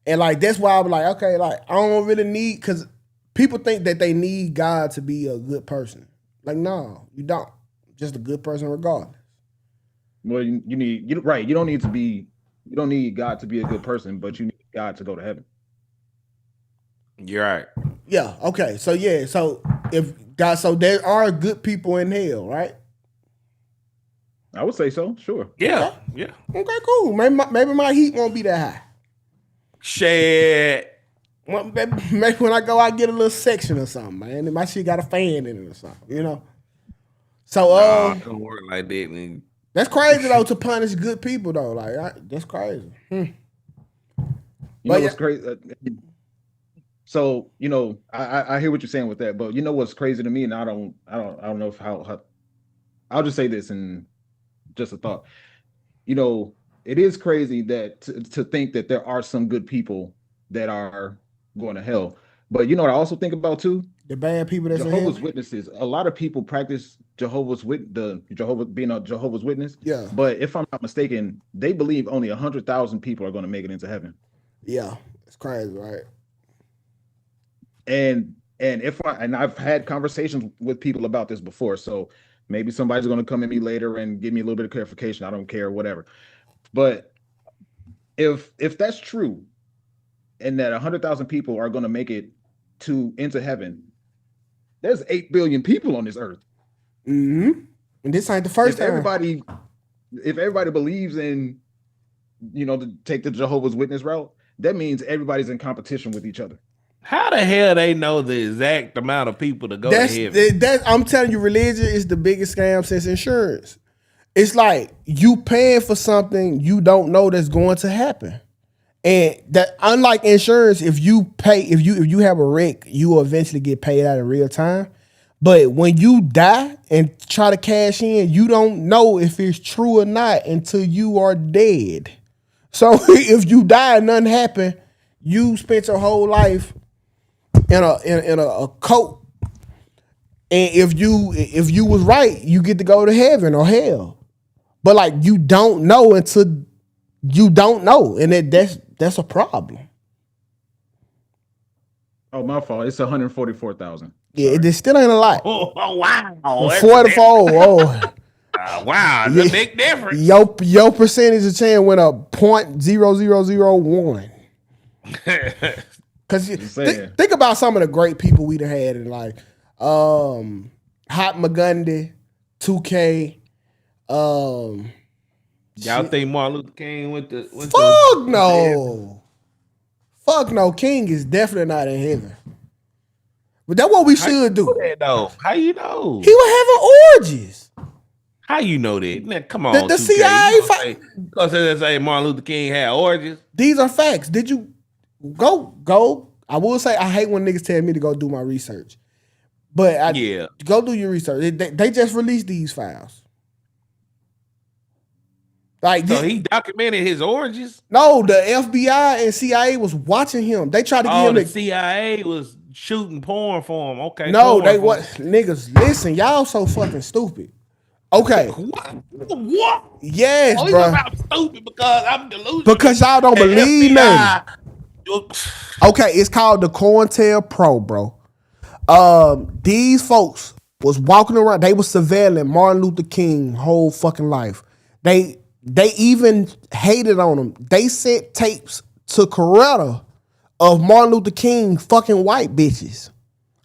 And like, that's why I was like, okay, like, I don't really need, because people think that they need God to be a good person. Like, no, you don't. Just a good person regardless. Well, you don't need God to be a good person, but you need God to go to heaven. You're right. Yeah, okay. So yeah, so there are good people in hell, right? I would say so, sure. Yeah, Okay. yeah. Okay, cool. Maybe my heat won't be that high. Shit. Well, maybe when I go, I get a little section or something, man. And my shit got a fan in it or something, you know? So, It don't work like that, man. That's crazy, though, to punish good people, though. Like, that's crazy. You know what's crazy? So, you know, I hear what you're saying with that, but you know what's crazy to me, and I don't know if how I'll just say this and just a thought. You know, it is crazy that to think that there are some good people that are going to hell. But you know what I also think about too? The bad people that's Jehovah's in Witnesses. A lot of people practice being a Jehovah's Witness. Yeah. But if I'm not mistaken, they believe only 100,000 people are going to make it into heaven. Yeah, it's crazy, right? And I've had conversations with people about this before, so maybe somebody's going to come at me later and give me a little bit of clarification. I don't care, whatever. But if that's true, and that 100,000 people are going to make it into heaven, there's 8 billion people on this earth. Mm-hmm. And this ain't the first time. If everybody believes in, you know, to take the Jehovah's Witness route, that means everybody's in competition with each other. How the hell they know the exact amount of people to go to heaven? I'm telling you, religion is the biggest scam since insurance. It's like you paying for something you don't know that's going to happen. And that, unlike insurance, if you have a wreck, you will eventually get paid out in real time. But when you die and try to cash in, you don't know if it's true or not until you are dead. So if you die and nothing happened, you spent your whole life in a coat. And if you was right, you get to go to heaven or hell. But like you don't know until you don't know, and that's a problem. Oh, my fault. It's 144,000. Yeah, it still ain't a lot. Oh wow. 44. Wow, it's a big difference. Your percentage of chance went up 0.0001. Because think about some of the great people we done had in like Hot McGundy, Tukay. Y'all think Martin Luther King went to Fuck no. Fuck no. King is definitely not in heaven. But that's what we should do. How you know? He was having orgies. How you know that? Man, come on, the CIA. Because they say Martin Luther King had orgies. These are facts. Did you go? I will say I hate when niggas tell me to go do my research. But go do your research. They just released these files. Like, so he documented his orgies? No, the FBI and CIA was watching him. They tried to get him. The CIA was shooting porn for him. Okay. No, they what? Niggas, listen, y'all so fucking stupid. Okay. What? Yes, bro. Bro. I'm stupid because I'm delusional. Because y'all don't believe me. Okay, it's called the COINTELPRO, bro. These folks was walking around. They was surveilling Martin Luther King whole fucking life. They even hated on him. They sent tapes to Coretta of Martin Luther King fucking white bitches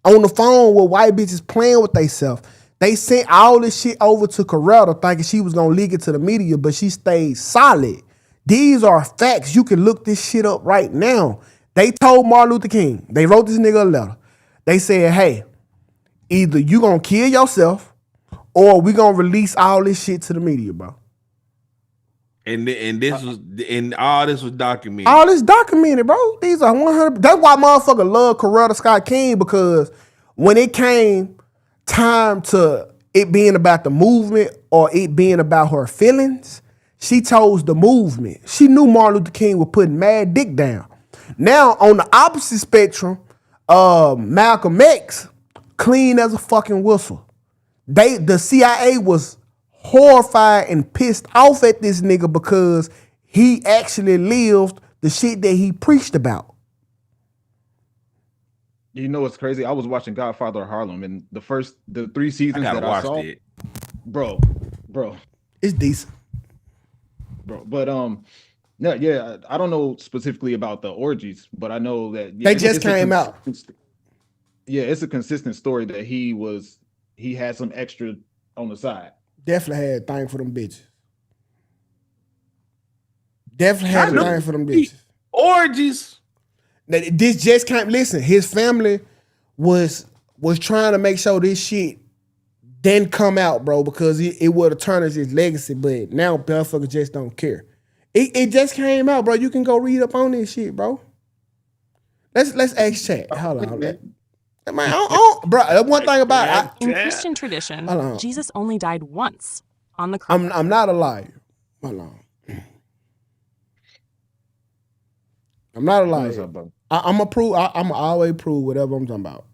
on the phone with white bitches playing with themselves. They sent all this shit over to Coretta thinking she was gonna leak it to the media, but she stayed solid. These are facts. You can look this shit up right now. They told Martin Luther King, they wrote this nigga a letter. They said, hey, either you gonna kill yourself or we gonna release all this shit to the media, bro. And all this was documented. All this documented, bro. These are 100. That's why motherfucker love Coretta Scott King, because when it came time to it being about the movement or it being about her feelings, she chose the movement. She knew Martin Luther King was putting mad dick down. Now on the opposite spectrum, Malcolm X, clean as a fucking whistle. The CIA was horrified and pissed off at this nigga because he actually lived the shit that he preached about. You know what's crazy? I was watching Godfather of Harlem, and the 3 seasons that I saw, bro, it's decent, bro. But yeah, I don't know specifically about the orgies, but I know that they just came out. Yeah, it's a consistent story that he had some extra on the side. Definitely had a thing for them bitches. Definitely had a thing for them bitches. Orgies. Now, this just can't listen. His family was trying to make sure this shit didn't come out, bro, because it would have tarnished his legacy. But now motherfuckers just don't care. It just came out, bro. You can go read up on this shit, bro. Let's ask chat. Hold on. Man, bro, one thing about in Christian tradition, Jesus only died once on the cross. I'm not a liar. Hold on. I'm not a liar. I'm always prove whatever I'm talking about.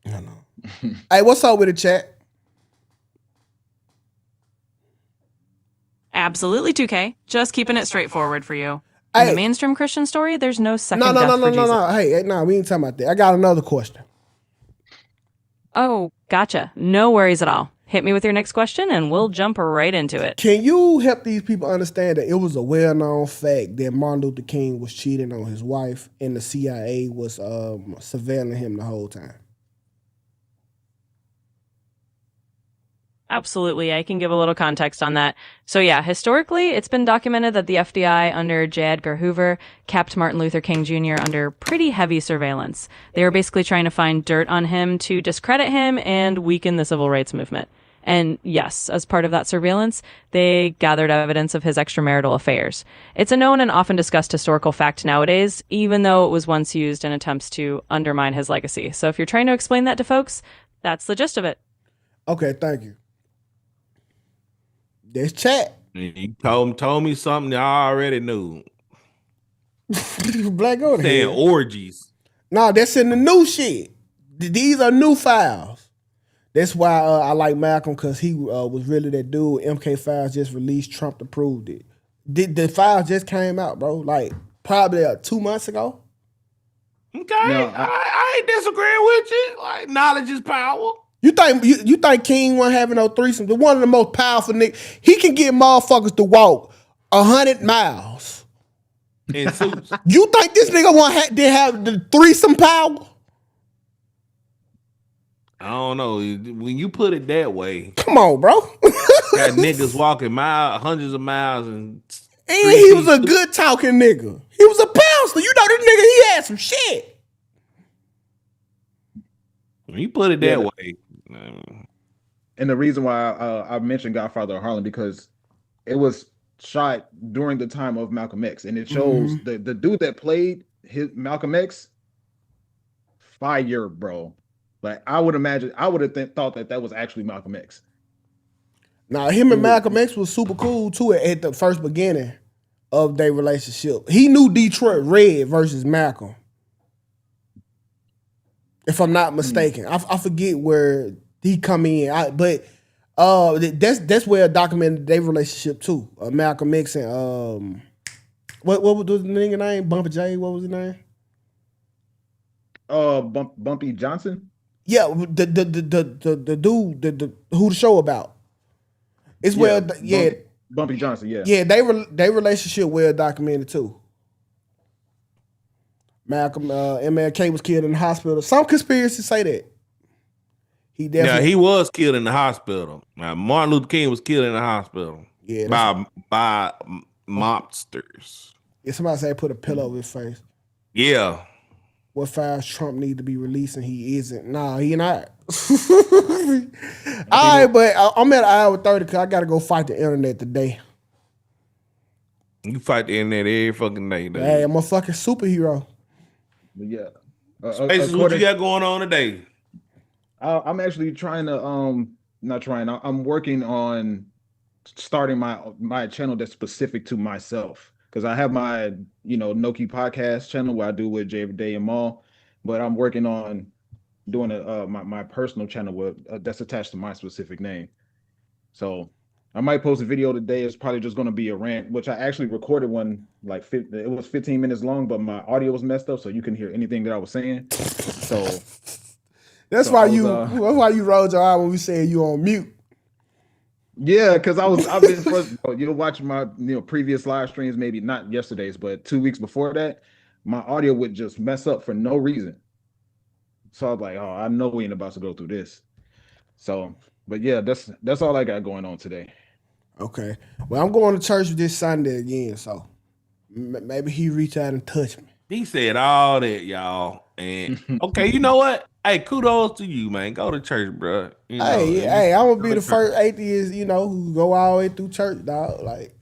Hold on. Hey, what's up with the chat? Absolutely, Tukay. Just keeping it straightforward for you. In the mainstream Christian story, there's no second death for Jesus. No. Hey, we ain't talking about that. I got another question. Oh, gotcha. No worries at all. Hit me with your next question and we'll jump right into it. Can you help these people understand that it was a well-known fact that Martin Luther King was cheating on his wife and the CIA was surveilling him the whole time? Absolutely. I can give a little context on that. So yeah, historically, it's been documented that the FBI under J. Edgar Hoover kept Martin Luther King Jr. under pretty heavy surveillance. They were basically trying to find dirt on him to discredit him and weaken the civil rights movement. And yes, as part of that surveillance, they gathered evidence of his extramarital affairs. It's a known and often discussed historical fact nowadays, even though it was once used in attempts to undermine his legacy. So if you're trying to explain that to folks, that's the gist of it. Okay, thank you. There's chat. You told me something I already knew. Black go saying orgies. No, that's in the new shit. These are new files. That's why I like Malcolm, because he was really that dude. MK Files just released. Trump approved it. The files just came out, bro. Like probably 2 months ago. Okay, no, I ain't disagreeing with you. Like knowledge is power. You think King wasn't having no threesome? The one of the most powerful niggas. He can get motherfuckers to walk 100 miles. In suits. You think this nigga did have the threesome power? I don't know. When you put it that way, come on, bro. Got niggas walking hundreds of miles, and he was a good talking nigga. He was a pastor. You know, this nigga, he had some shit. When you put it that way. And the reason why I mentioned Godfather of Harlem, because it was shot during the time of Malcolm X, and it shows the dude that played Malcolm X, fire, bro. Like I would have thought that was actually Malcolm X. Now him and Malcolm X was super cool too at the first beginning of their relationship. He knew Detroit Red versus Malcolm, if I'm not mistaken. I forget where he come in, but that's where I documented their relationship too. Malcolm X and what was the nigga name? Bumpy J. What was his name? Bumpy Johnson. Yeah, the dude, who the show about? It's Bumpy Johnson. Yeah, yeah, they relationship well documented too. Malcolm MLK was killed in the hospital. Some conspiracies say that he was killed in the hospital. Martin Luther King was killed in the hospital. Yeah, by mobsters. Yeah, somebody say put a pillow over his face. Yeah. What files Trump need to be released and he isn't? Nah, he not. All right, but I'm at hour 30 because I got to go fight the internet today. You fight the internet every fucking day, dude. Hey, I'm a fucking superhero. Yeah. Spaces, what you got going on today? I'm actually trying to not trying. I'm working on starting my channel that's specific to myself. Because I have my, Noki podcast channel where I do with Jay Day and Maul, but I'm working on doing my personal channel that's attached to my specific name. So I might post a video today. It's probably just going to be a rant, which I actually recorded one it was 15 minutes long, but my audio was messed up, so you couldn't hear anything that I was saying. So that's why you rolled your eye when we said you on mute. Yeah, because I've been first. You'll watch my previous live streams, maybe not yesterday's, but 2 weeks before that, my audio would just mess up for no reason. So I was like, oh, I know we ain't about to go through this. So, but yeah, that's all I got going on today. Okay. Well, I'm going to church this Sunday again, so maybe he reach out and touch me. He said all that, y'all. And okay, you know what? Hey, kudos to you, man. Go to church, bro. Hey, I'm gonna be the first atheist, who go all the way through church, dog. Like,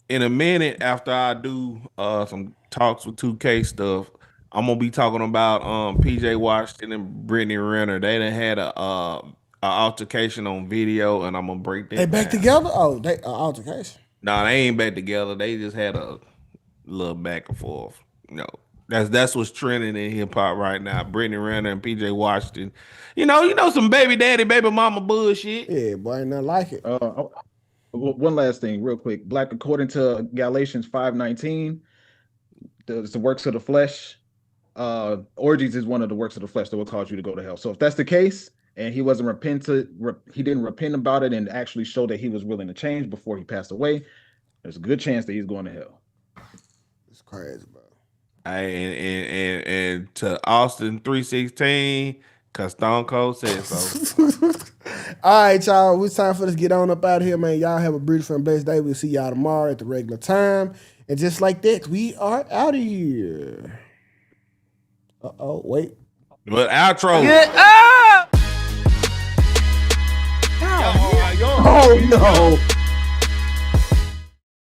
in a minute after I do some talks with Tukay stuff, I'm gonna be talking about PJ Washington and Brittany Renner. They done had a altercation on video, and I'm gonna break that. They back together? Oh, they altercation. No, they ain't back together. They just had a little back and forth. That's what's trending in hip hop right now. Brittany Renner and PJ Washington. You know some baby daddy, baby mama bullshit. Yeah, boy, ain't nothing like it. One last thing, real quick. Black, according to Galatians 5:19, the works of the flesh. Orgies is one of the works of the flesh that will cause you to go to hell. So if that's the case, and he wasn't he didn't repent about it and actually show that he was willing to change before he passed away, there's a good chance that he's going to hell. It's crazy, bro. And to Austin 316, Cause Stone Cold said so. All right, y'all. It's time for us to get on up out of here, man. Y'all have a beautiful and blessed day. We'll see y'all tomorrow at the regular time. And just like that, we are out of here. Wait. But outro. Get up! Oh, no.